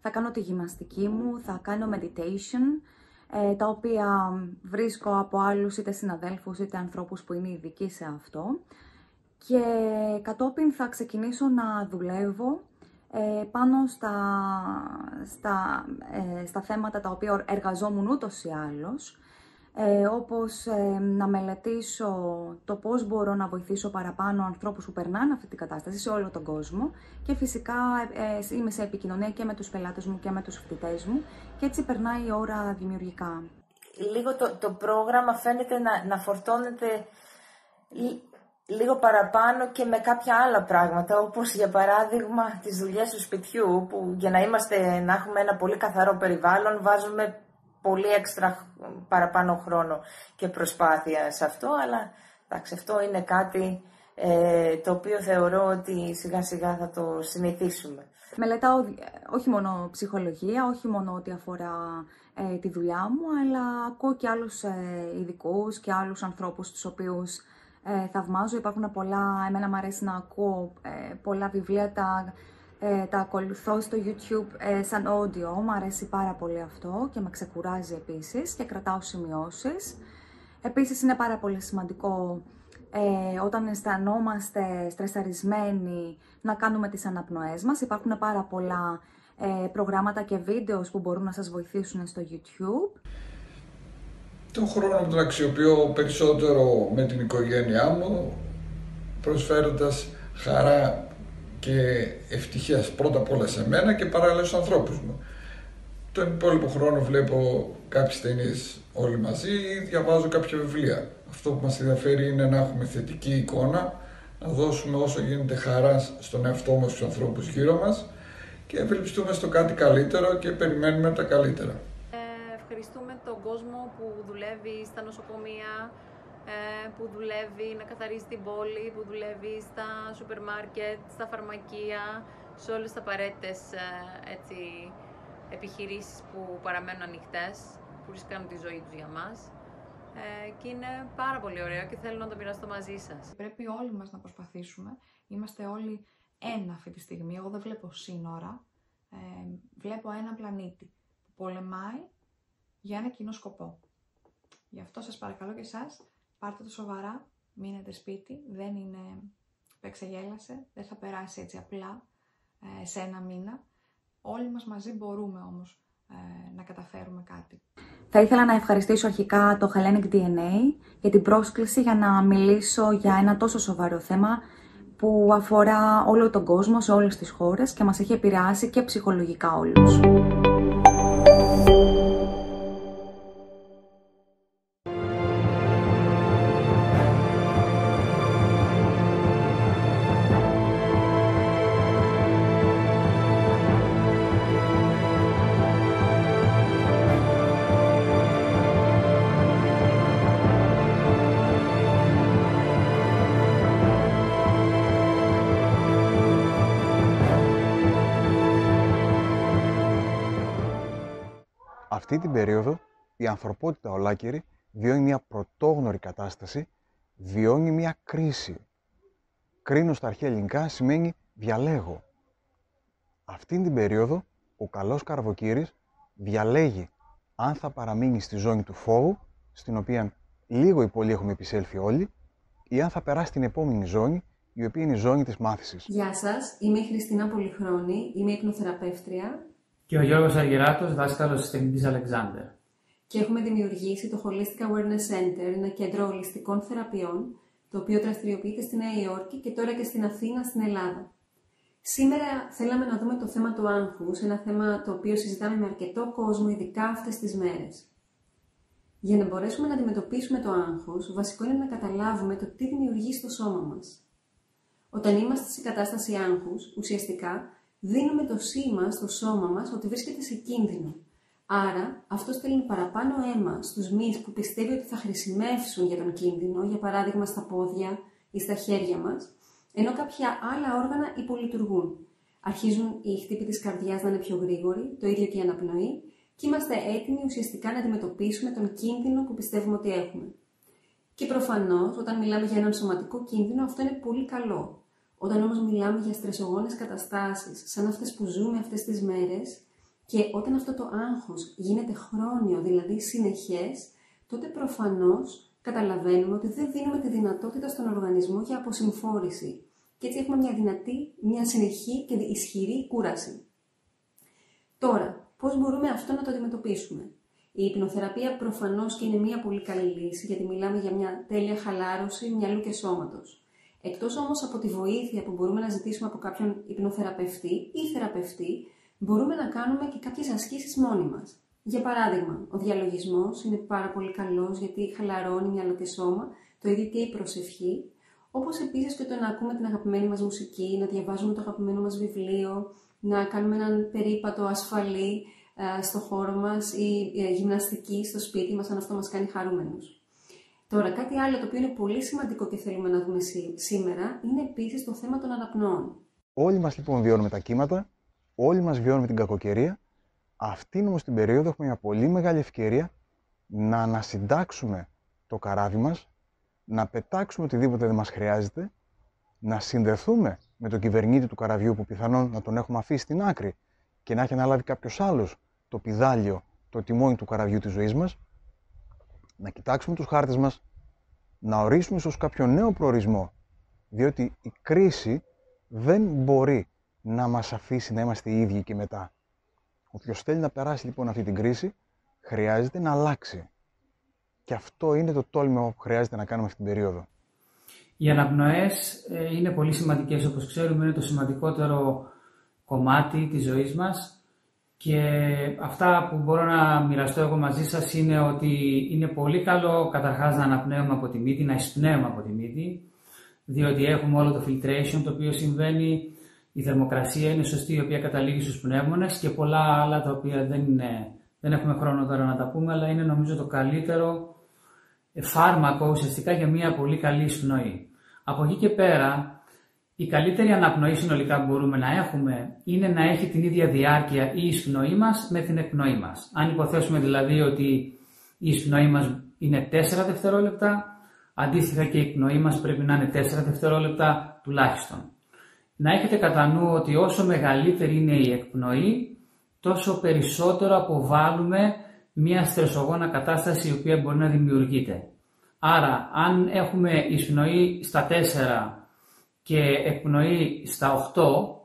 θα κάνω τη γυμναστική μου, θα κάνω meditation, τα οποία βρίσκω από άλλους είτε συναδέλφους είτε ανθρώπους που είναι ειδικοί σε αυτό. Και κατόπιν θα ξεκινήσω να δουλεύω πάνω στα θέματα τα οποία εργαζόμουν ούτως ή άλλως, όπως να μελετήσω το πώς μπορώ να βοηθήσω παραπάνω ανθρώπους που περνάνε αυτή την κατάσταση σε όλο τον κόσμο και φυσικά είμαι σε επικοινωνία και με τους πελάτες μου και με τους φοιτητές μου και έτσι περνάει η ώρα δημιουργικά. Λίγο το πρόγραμμα φαίνεται να φορτώνεται λίγο παραπάνω και με κάποια άλλα πράγματα, όπως για παράδειγμα τις δουλειές του σπιτιού, που για να έχουμε ένα πολύ καθαρό περιβάλλον βάζουμε πολύ έξτρα παραπάνω χρόνο και προσπάθεια σε αυτό, αλλά εντάξει, αυτό είναι κάτι το οποίο θεωρώ ότι σιγά σιγά θα το συνηθίσουμε. Μελετάω όχι μόνο ψυχολογία, όχι μόνο ό,τι αφορά τη δουλειά μου, αλλά ακούω και άλλους ειδικούς και άλλους ανθρώπους τους οποίους θαυμάζω. Υπάρχουν πολλά, εμένα μου αρέσει να ακούω πολλά βιβλία, τα ακολουθώ στο YouTube σαν audio, μου αρέσει πάρα πολύ αυτό και με ξεκουράζει επίσης και κρατάω σημειώσεις. Επίσης είναι πάρα πολύ σημαντικό όταν αισθανόμαστε στρεσαρισμένοι να κάνουμε τις αναπνοές μας. Υπάρχουν πάρα πολλά προγράμματα και βίντεο που μπορούν να σας βοηθήσουν στο YouTube. Τον χρόνο τον αξιοποιώ περισσότερο με την οικογένειά μου, προσφέροντας χαρά και ευτυχία πρώτα απ' όλα σε μένα και παράλληλα στους ανθρώπους μου. Τον υπόλοιπο χρόνο βλέπω κάποιες ταινίες όλοι μαζί ή διαβάζω κάποια βιβλία. Αυτό που μας ενδιαφέρει είναι να έχουμε θετική εικόνα, να δώσουμε όσο γίνεται χαρά στον εαυτό μας, στους ανθρώπους γύρω μας και ευελπιστούμε στο κάτι καλύτερο και περιμένουμε τα καλύτερα. Ευχαριστούμε τον κόσμο που δουλεύει στα νοσοκομεία, που δουλεύει να καθαρίζει την πόλη, που δουλεύει στα σούπερ μάρκετ, στα φαρμακεία, σε όλες τις απαραίτητες επιχειρήσεις που παραμένουν ανοιχτές, που ρισκάνουν τη ζωή τους για μας. Και είναι πάρα πολύ ωραίο και θέλω να το μοιραστώ μαζί σας. Πρέπει όλοι μας να προσπαθήσουμε. Είμαστε όλοι ένα αυτή τη στιγμή. Εγώ δεν βλέπω σύνορα. Βλέπω ένα πλανήτη που πολεμάει για ένα κοινό σκοπό. Γι' αυτό σας παρακαλώ και εσάς, πάρτε το σοβαρά, μείνετε σπίτι, δεν είναι εξεγέλασε, δεν θα περάσει έτσι απλά σε ένα μήνα. Όλοι μας μαζί μπορούμε όμως να καταφέρουμε κάτι. Θα ήθελα να ευχαριστήσω αρχικά το Hellenic DNA για την πρόσκληση για να μιλήσω για ένα τόσο σοβαρό θέμα που αφορά όλο τον κόσμο, σε όλες τις χώρες και μας έχει επηρεάσει και ψυχολογικά όλους. Αυτή την περίοδο η ανθρωπότητα ολάκερη βιώνει μια πρωτόγνωρη κατάσταση βιώνει μια κρίση. Κρίνω στα αρχαία ελληνικά σημαίνει διαλέγω. Αυτήν την περίοδο ο καλός καρβοκύρης διαλέγει αν θα παραμείνει στη ζώνη του φόβου, στην οποία λίγο ή πολύ έχουμε επισέλθει όλοι, ή αν θα περάσει στην επόμενη ζώνη, η οποία είναι η ζώνη της μάθησης. Γεια σας, είμαι η Χριστίνα Πολυχρόνη, είμαι υπνοθεραπεύτρια. Και ο Γιώργος Αργυράτος, δάσκαλος της τεχνητής Αλεξάνδερ. Και έχουμε δημιουργήσει το Holistic Awareness Center, ένα κέντρο ολιστικών θεραπείων, το οποίο δραστηριοποιείται στη Νέα Υόρκη και τώρα και στην Αθήνα, στην Ελλάδα. Σήμερα θέλαμε να δούμε το θέμα του άγχους, ένα θέμα το οποίο συζητάμε με αρκετό κόσμο, ειδικά αυτές τις μέρες. Για να μπορέσουμε να αντιμετωπίσουμε το άγχος, βασικό είναι να καταλάβουμε το τι δημιουργεί στο σώμα μας. Όταν είμαστε σε κατάσταση άγχους, ουσιαστικά δίνουμε το σήμα στο σώμα μας ότι βρίσκεται σε κίνδυνο. Άρα, αυτό στέλνει παραπάνω αίμα στους μυς που πιστεύει ότι θα χρησιμεύσουν για τον κίνδυνο, για παράδειγμα στα πόδια ή στα χέρια μας, ενώ κάποια άλλα όργανα υπολειτουργούν. Αρχίζουν οι χτύποι της καρδιάς να είναι πιο γρήγοροι, το ίδιο και η αναπνοή, και είμαστε έτοιμοι ουσιαστικά να αντιμετωπίσουμε τον κίνδυνο που πιστεύουμε ότι έχουμε. Και προφανώς, όταν μιλάμε για έναν σωματικό κίνδυνο, αυτό είναι πολύ καλό. Όταν όμως μιλάμε για στρεσογόνες καταστάσεις, σαν αυτές που ζούμε αυτές τις μέρες, και όταν αυτό το άγχος γίνεται χρόνιο, δηλαδή συνεχές, τότε προφανώς καταλαβαίνουμε ότι δεν δίνουμε τη δυνατότητα στον οργανισμό για αποσυμφόρηση. Και έτσι έχουμε μια συνεχή και ισχυρή κούραση. Τώρα, πώς μπορούμε αυτό να το αντιμετωπίσουμε? Η υπνοθεραπεία προφανώς και είναι μια πολύ καλή λύση, γιατί μιλάμε για μια τέλεια χαλάρωση μυαλού και σώματος. Εκτός όμως από τη βοήθεια που μπορούμε να ζητήσουμε από κάποιον υπνοθεραπευτή ή θεραπευτή, μπορούμε να κάνουμε και κάποιες ασκήσεις μόνοι μας. Για παράδειγμα, ο διαλογισμός είναι πάρα πολύ καλός γιατί χαλαρώνει μυαλό και σώμα, το ίδιο και η προσευχή, όπως επίσης και το να ακούμε την αγαπημένη μας μουσική, να διαβάζουμε το αγαπημένο μας βιβλίο, να κάνουμε έναν περίπατο ασφαλή στο χώρο μας ή γυμναστική στο σπίτι μας, αν αυτό μας κάνει χαρούμενους. Τώρα, κάτι άλλο το οποίο είναι πολύ σημαντικό και θέλουμε να δούμε σήμερα, είναι επίσης το θέμα των αναπνοών. Όλοι μας λοιπόν βιώνουμε τα κύματα, όλοι μας βιώνουμε την κακοκαιρία. Αυτήν όμως την περίοδο έχουμε μια πολύ μεγάλη ευκαιρία να ανασυντάξουμε το καράβι μας, να πετάξουμε οτιδήποτε δεν μας χρειάζεται, να συνδεθούμε με τον κυβερνήτη του καραβιού που πιθανόν να τον έχουμε αφήσει στην άκρη και να έχει αναλάβει κάποιος άλλος το πηδάλιο, το τιμόνι του καραβιού της ζωής μας, να κοιτάξουμε τους χάρτες μας, να ορίσουμε ίσως κάποιο νέο προορισμό, διότι η κρίση δεν μπορεί να μας αφήσει να είμαστε οι ίδιοι και μετά. Όποιος θέλει να περάσει λοιπόν αυτή την κρίση, χρειάζεται να αλλάξει. Και αυτό είναι το τόλμημα που χρειάζεται να κάνουμε αυτή την περίοδο. Οι αναπνοές είναι πολύ σημαντικές, όπως ξέρουμε, είναι το σημαντικότερο κομμάτι της ζωής μας. Και αυτά που μπορώ να μοιραστώ εγώ μαζί σας είναι ότι είναι πολύ καλό καταρχάς να αναπνέουμε από τη μύτη, να εισπνέουμε από τη μύτη, διότι έχουμε όλο το filtration το οποίο συμβαίνει, η θερμοκρασία είναι σωστή, η οποία καταλήγει στους πνεύμονες και πολλά άλλα τα οποία δεν έχουμε χρόνο τώρα να τα πούμε, αλλά είναι νομίζω το καλύτερο φάρμακο ουσιαστικά για μια πολύ καλή εισπνοή. Από εκεί και πέρα, η καλύτερη αναπνοή συνολικά που μπορούμε να έχουμε είναι να έχει την ίδια διάρκεια η εισπνοή μας με την εκπνοή μας. Αν υποθέσουμε δηλαδή ότι η εισπνοή μας είναι 4 δευτερόλεπτα, αντίστοιχα και η εκπνοή μας πρέπει να είναι 4 δευτερόλεπτα τουλάχιστον. Να έχετε κατά νου ότι όσο μεγαλύτερη είναι η εκπνοή, τόσο περισσότερο αποβάλλουμε μια στρεσογόνα κατάσταση η οποία μπορεί να δημιουργείται. Άρα, αν έχουμε εισπνοή στα 4 και εκπνοή στα 8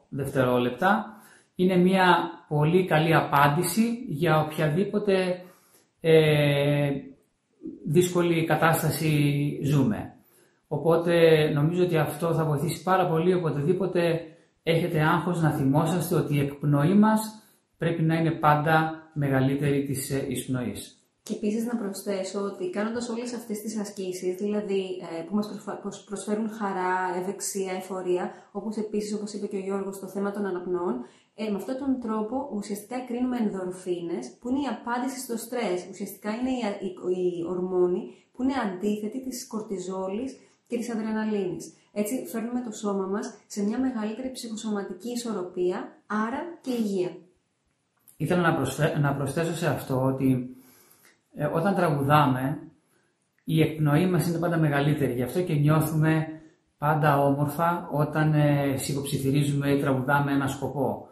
δευτερόλεπτα, είναι μια πολύ καλή απάντηση για οποιαδήποτε δύσκολη κατάσταση ζούμε. Οπότε νομίζω ότι αυτό θα βοηθήσει πάρα πολύ οποτεδήποτε έχετε άγχος να θυμόσαστε ότι η εκπνοή μας πρέπει να είναι πάντα μεγαλύτερη της εισπνοής. Και επίσης να προσθέσω ότι κάνοντας όλες αυτές τις ασκήσεις, δηλαδή που μας προσφέρουν χαρά, ευεξία, εφορία, όπως επίσης, όπως είπε και ο Γιώργος, το θέμα των αναπνοών, με αυτόν τον τρόπο ουσιαστικά εκρίνουμε ενδορφίνες, που είναι η απάντηση στο στρες. Ουσιαστικά είναι η ορμόνη που είναι αντίθετη της κορτιζόλης και της αδρεναλίνης. Έτσι φέρνουμε το σώμα μας σε μια μεγαλύτερη ψυχοσωματική ισορροπία, άρα και υγεία. Ήθελα να προσθέσω σε αυτό ότι όταν τραγουδάμε, η εκπνοή μας είναι πάντα μεγαλύτερη. Γι' αυτό και νιώθουμε πάντα όμορφα όταν σιγοψιθυρίζουμε ή τραγουδάμε ένα σκοπό.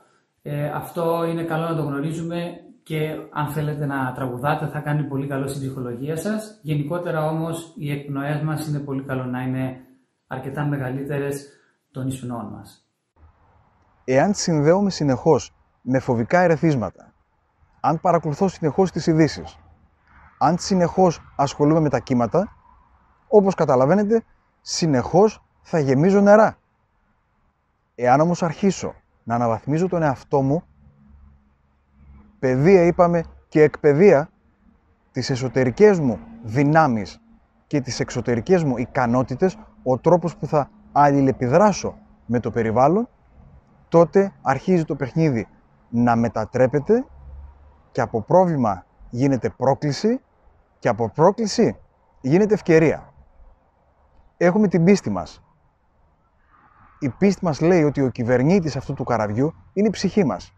Αυτό είναι καλό να το γνωρίζουμε και αν θέλετε να τραγουδάτε θα κάνει πολύ καλό στην ψυχολογία σας. Γενικότερα όμως οι εκπνοές μας είναι πολύ καλό να είναι αρκετά μεγαλύτερες των ισπνών μας. Εάν συνδέομαι συνεχώς με φοβικά ερεθίσματα, αν παρακολουθώ συνεχώς τις ειδήσεις, αν συνεχώς ασχολούμαι με τα κύματα, όπως καταλαβαίνετε, συνεχώς θα γεμίζω νερά. Εάν όμως αρχίσω να αναβαθμίζω τον εαυτό μου, παιδεία είπαμε και εκπαιδεία, τις εσωτερικές μου δυνάμεις και τις εξωτερικές μου ικανότητες, ο τρόπος που θα αλληλεπιδράσω με το περιβάλλον, τότε αρχίζει το παιχνίδι να μετατρέπεται και από πρόβλημα γίνεται πρόκληση και από πρόκληση γίνεται ευκαιρία. Έχουμε την πίστη μας. Η πίστη μας λέει ότι ο κυβερνήτης αυτού του καραβιού είναι η ψυχή μας.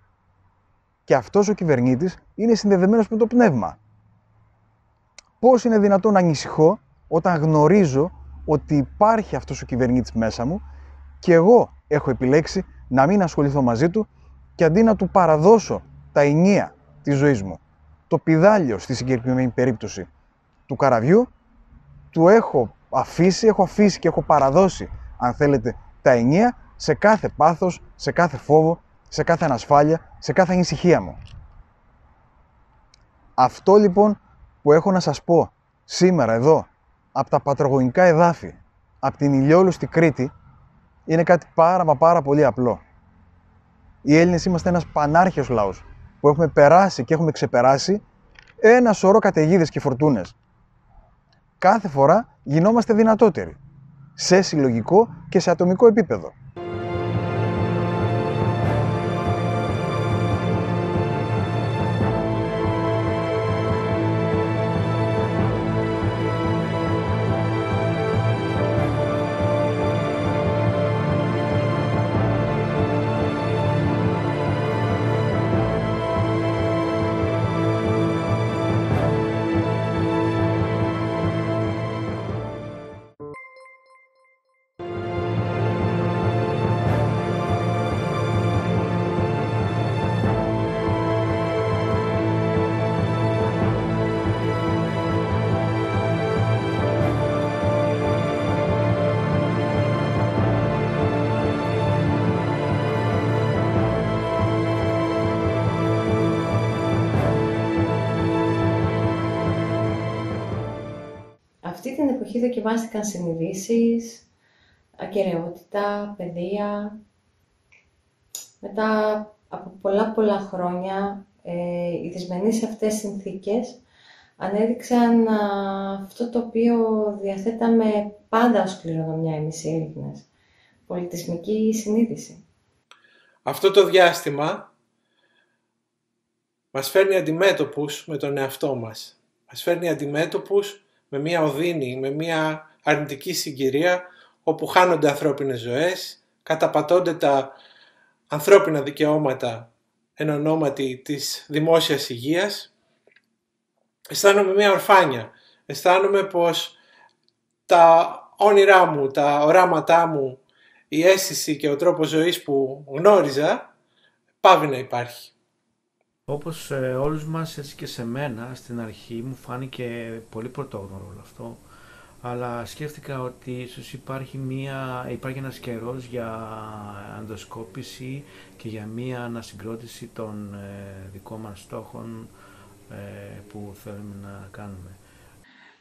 Και αυτός ο κυβερνήτης είναι συνδεδεμένος με το πνεύμα. Πώς είναι δυνατόν να ανησυχώ όταν γνωρίζω ότι υπάρχει αυτός ο κυβερνήτης μέσα μου και εγώ έχω επιλέξει να μην ασχοληθώ μαζί του και αντί να του παραδώσω τα ενία της ζωής μου, το πηδάλιο στη συγκεκριμένη περίπτωση του καραβιού, του έχω αφήσει και έχω παραδώσει, αν θέλετε, τα ενία σε κάθε πάθος, σε κάθε φόβο, σε κάθε ανασφάλεια, σε κάθε ανησυχία μου. Αυτό λοιπόν που έχω να σας πω σήμερα εδώ, από τα πατρογονικά εδάφη, από την ηλιόλουστη Κρήτη, είναι κάτι πάρα πολύ απλό. Οι Έλληνες είμαστε ένας πανάρχαιος λαός, που έχουμε περάσει και έχουμε ξεπεράσει ένα σωρό καταιγίδες και φορτούνες. Κάθε φορά γινόμαστε δυνατότεροι, σε συλλογικό και σε ατομικό επίπεδο. Αυτή την εποχή δοκιμάστηκαν συνειδήσεις, ακεραιότητα, παιδεία. Μετά από πολλά χρόνια, οι δυσμενείς αυτές συνθήκες ανέδειξαν αυτό το οποίο διαθέταμε πάντα ως κληρονομιά εμείς οι Έλληνες. Πολιτισμική συνείδηση. Αυτό το διάστημα μας φέρνει αντιμέτωπους με τον εαυτό μας. Μας φέρνει αντιμέτωπους με μια οδύνη, με μια αρνητική συγκυρία όπου χάνονται ανθρώπινες ζωές, καταπατώνται τα ανθρώπινα δικαιώματα εν ονόματι της δημόσιας υγείας. Αισθάνομαι μια ορφάνια. Αισθάνομαι πως τα όνειρά μου, τα οράματά μου, η αίσθηση και ο τρόπος ζωής που γνώριζα πάβει να υπάρχει. Όπως όλους μας, έτσι και σε μένα, στην αρχή μου φάνηκε πολύ πρωτόγνωρο όλο αυτό, αλλά σκέφτηκα ότι ίσως υπάρχει ένας καιρός για ενδοσκόπηση και για μία ανασυγκρότηση των δικών μας στόχων που θέλουμε να κάνουμε.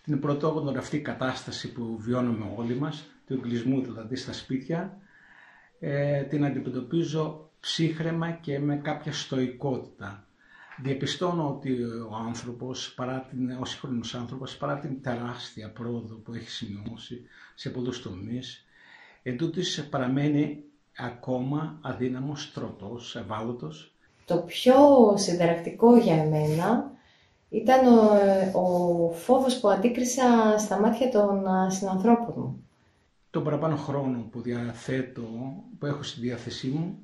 Την πρωτόγνωρη αυτή κατάσταση που βιώνουμε όλοι μας, του εγκλεισμού δηλαδή στα σπίτια, την αντιμετωπίζω ψύχραιμα και με κάποια στοικότητα. Διαπιστώνω ότι ο άνθρωπος, ο σύγχρονος άνθρωπος, παρά την τεράστια πρόοδο που έχει σημειώσει σε πολλούς τομείς, εντούτοις παραμένει ακόμα αδύναμος, τροτός, ευάλωτος. Το πιο συνταρακτικό για εμένα ήταν ο φόβος που αντίκρισα στα μάτια των συνανθρώπων μου. Τον παραπάνω χρόνο που διαθέτω, που έχω στη διάθεσή μου,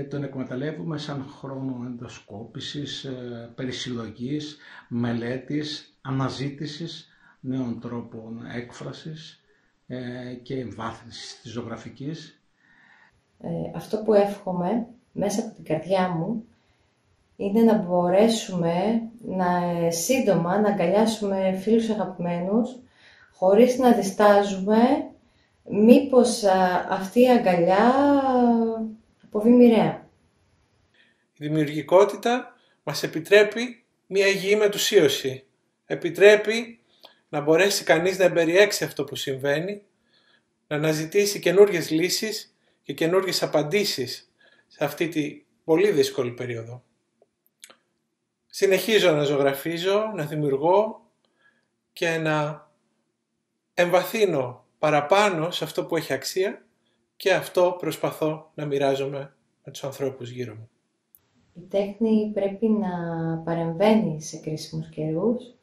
τον εκμεταλλεύουμε σαν χρόνο ενδοσκόπησης, περισυλλογής, μελέτης, αναζήτησης νέων τρόπων έκφρασης και εμβάθυνσης της ζωγραφικής. Αυτό που εύχομαι μέσα από την καρδιά μου είναι να μπορέσουμε σύντομα να αγκαλιάσουμε φίλους αγαπημένους χωρίς να διστάζουμε μήπως αυτή η αγκαλιά αποβεί μοιραία. Η δημιουργικότητα μας επιτρέπει μια υγιή μετουσίωση. Επιτρέπει να μπορέσει κανείς να εμπεριέξει αυτό που συμβαίνει, να αναζητήσει καινούργιες λύσεις και καινούργιες απαντήσεις σε αυτή τη πολύ δύσκολη περίοδο. Συνεχίζω να ζωγραφίζω, να δημιουργώ και να εμβαθύνω παραπάνω σε αυτό που έχει αξία και αυτό προσπαθώ να μοιράζομαι με τους ανθρώπους γύρω μου. Η τέχνη πρέπει να παρεμβαίνει σε κρίσιμους καιρούς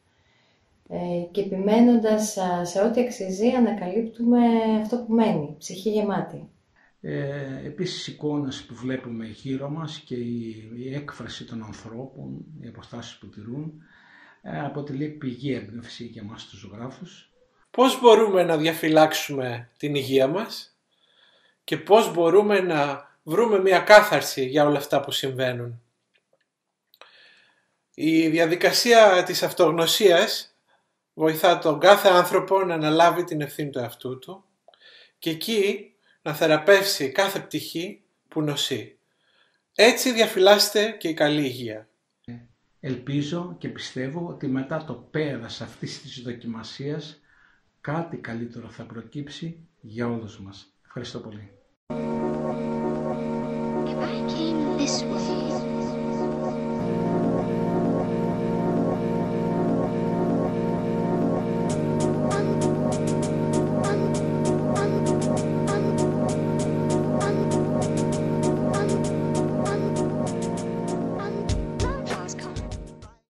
και επιμένοντας σε ό,τι αξίζει ανακαλύπτουμε αυτό που μένει, ψυχή γεμάτη. Επίσης, οι εικόνες που βλέπουμε γύρω μας και η έκφραση των ανθρώπων, οι αποστάσεις που τηρούν, αποτελεί πηγή έμπνευση για εμάς τους ζωγράφους. Πώς μπορούμε να διαφυλάξουμε την υγεία μας και πώς μπορούμε να βρούμε μια κάθαρση για όλα αυτά που συμβαίνουν. Η διαδικασία της αυτογνωσίας βοηθά τον κάθε άνθρωπο να αναλάβει την ευθύνη του εαυτού του και εκεί να θεραπεύσει κάθε πτυχή που νοσεί. Έτσι διαφυλάσσεται και η καλή υγεία. Ελπίζω και πιστεύω ότι μετά το πέρας αυτής της δοκιμασίας κάτι καλύτερο θα προκύψει για όλους μας. Ευχαριστώ πολύ. If I came this way,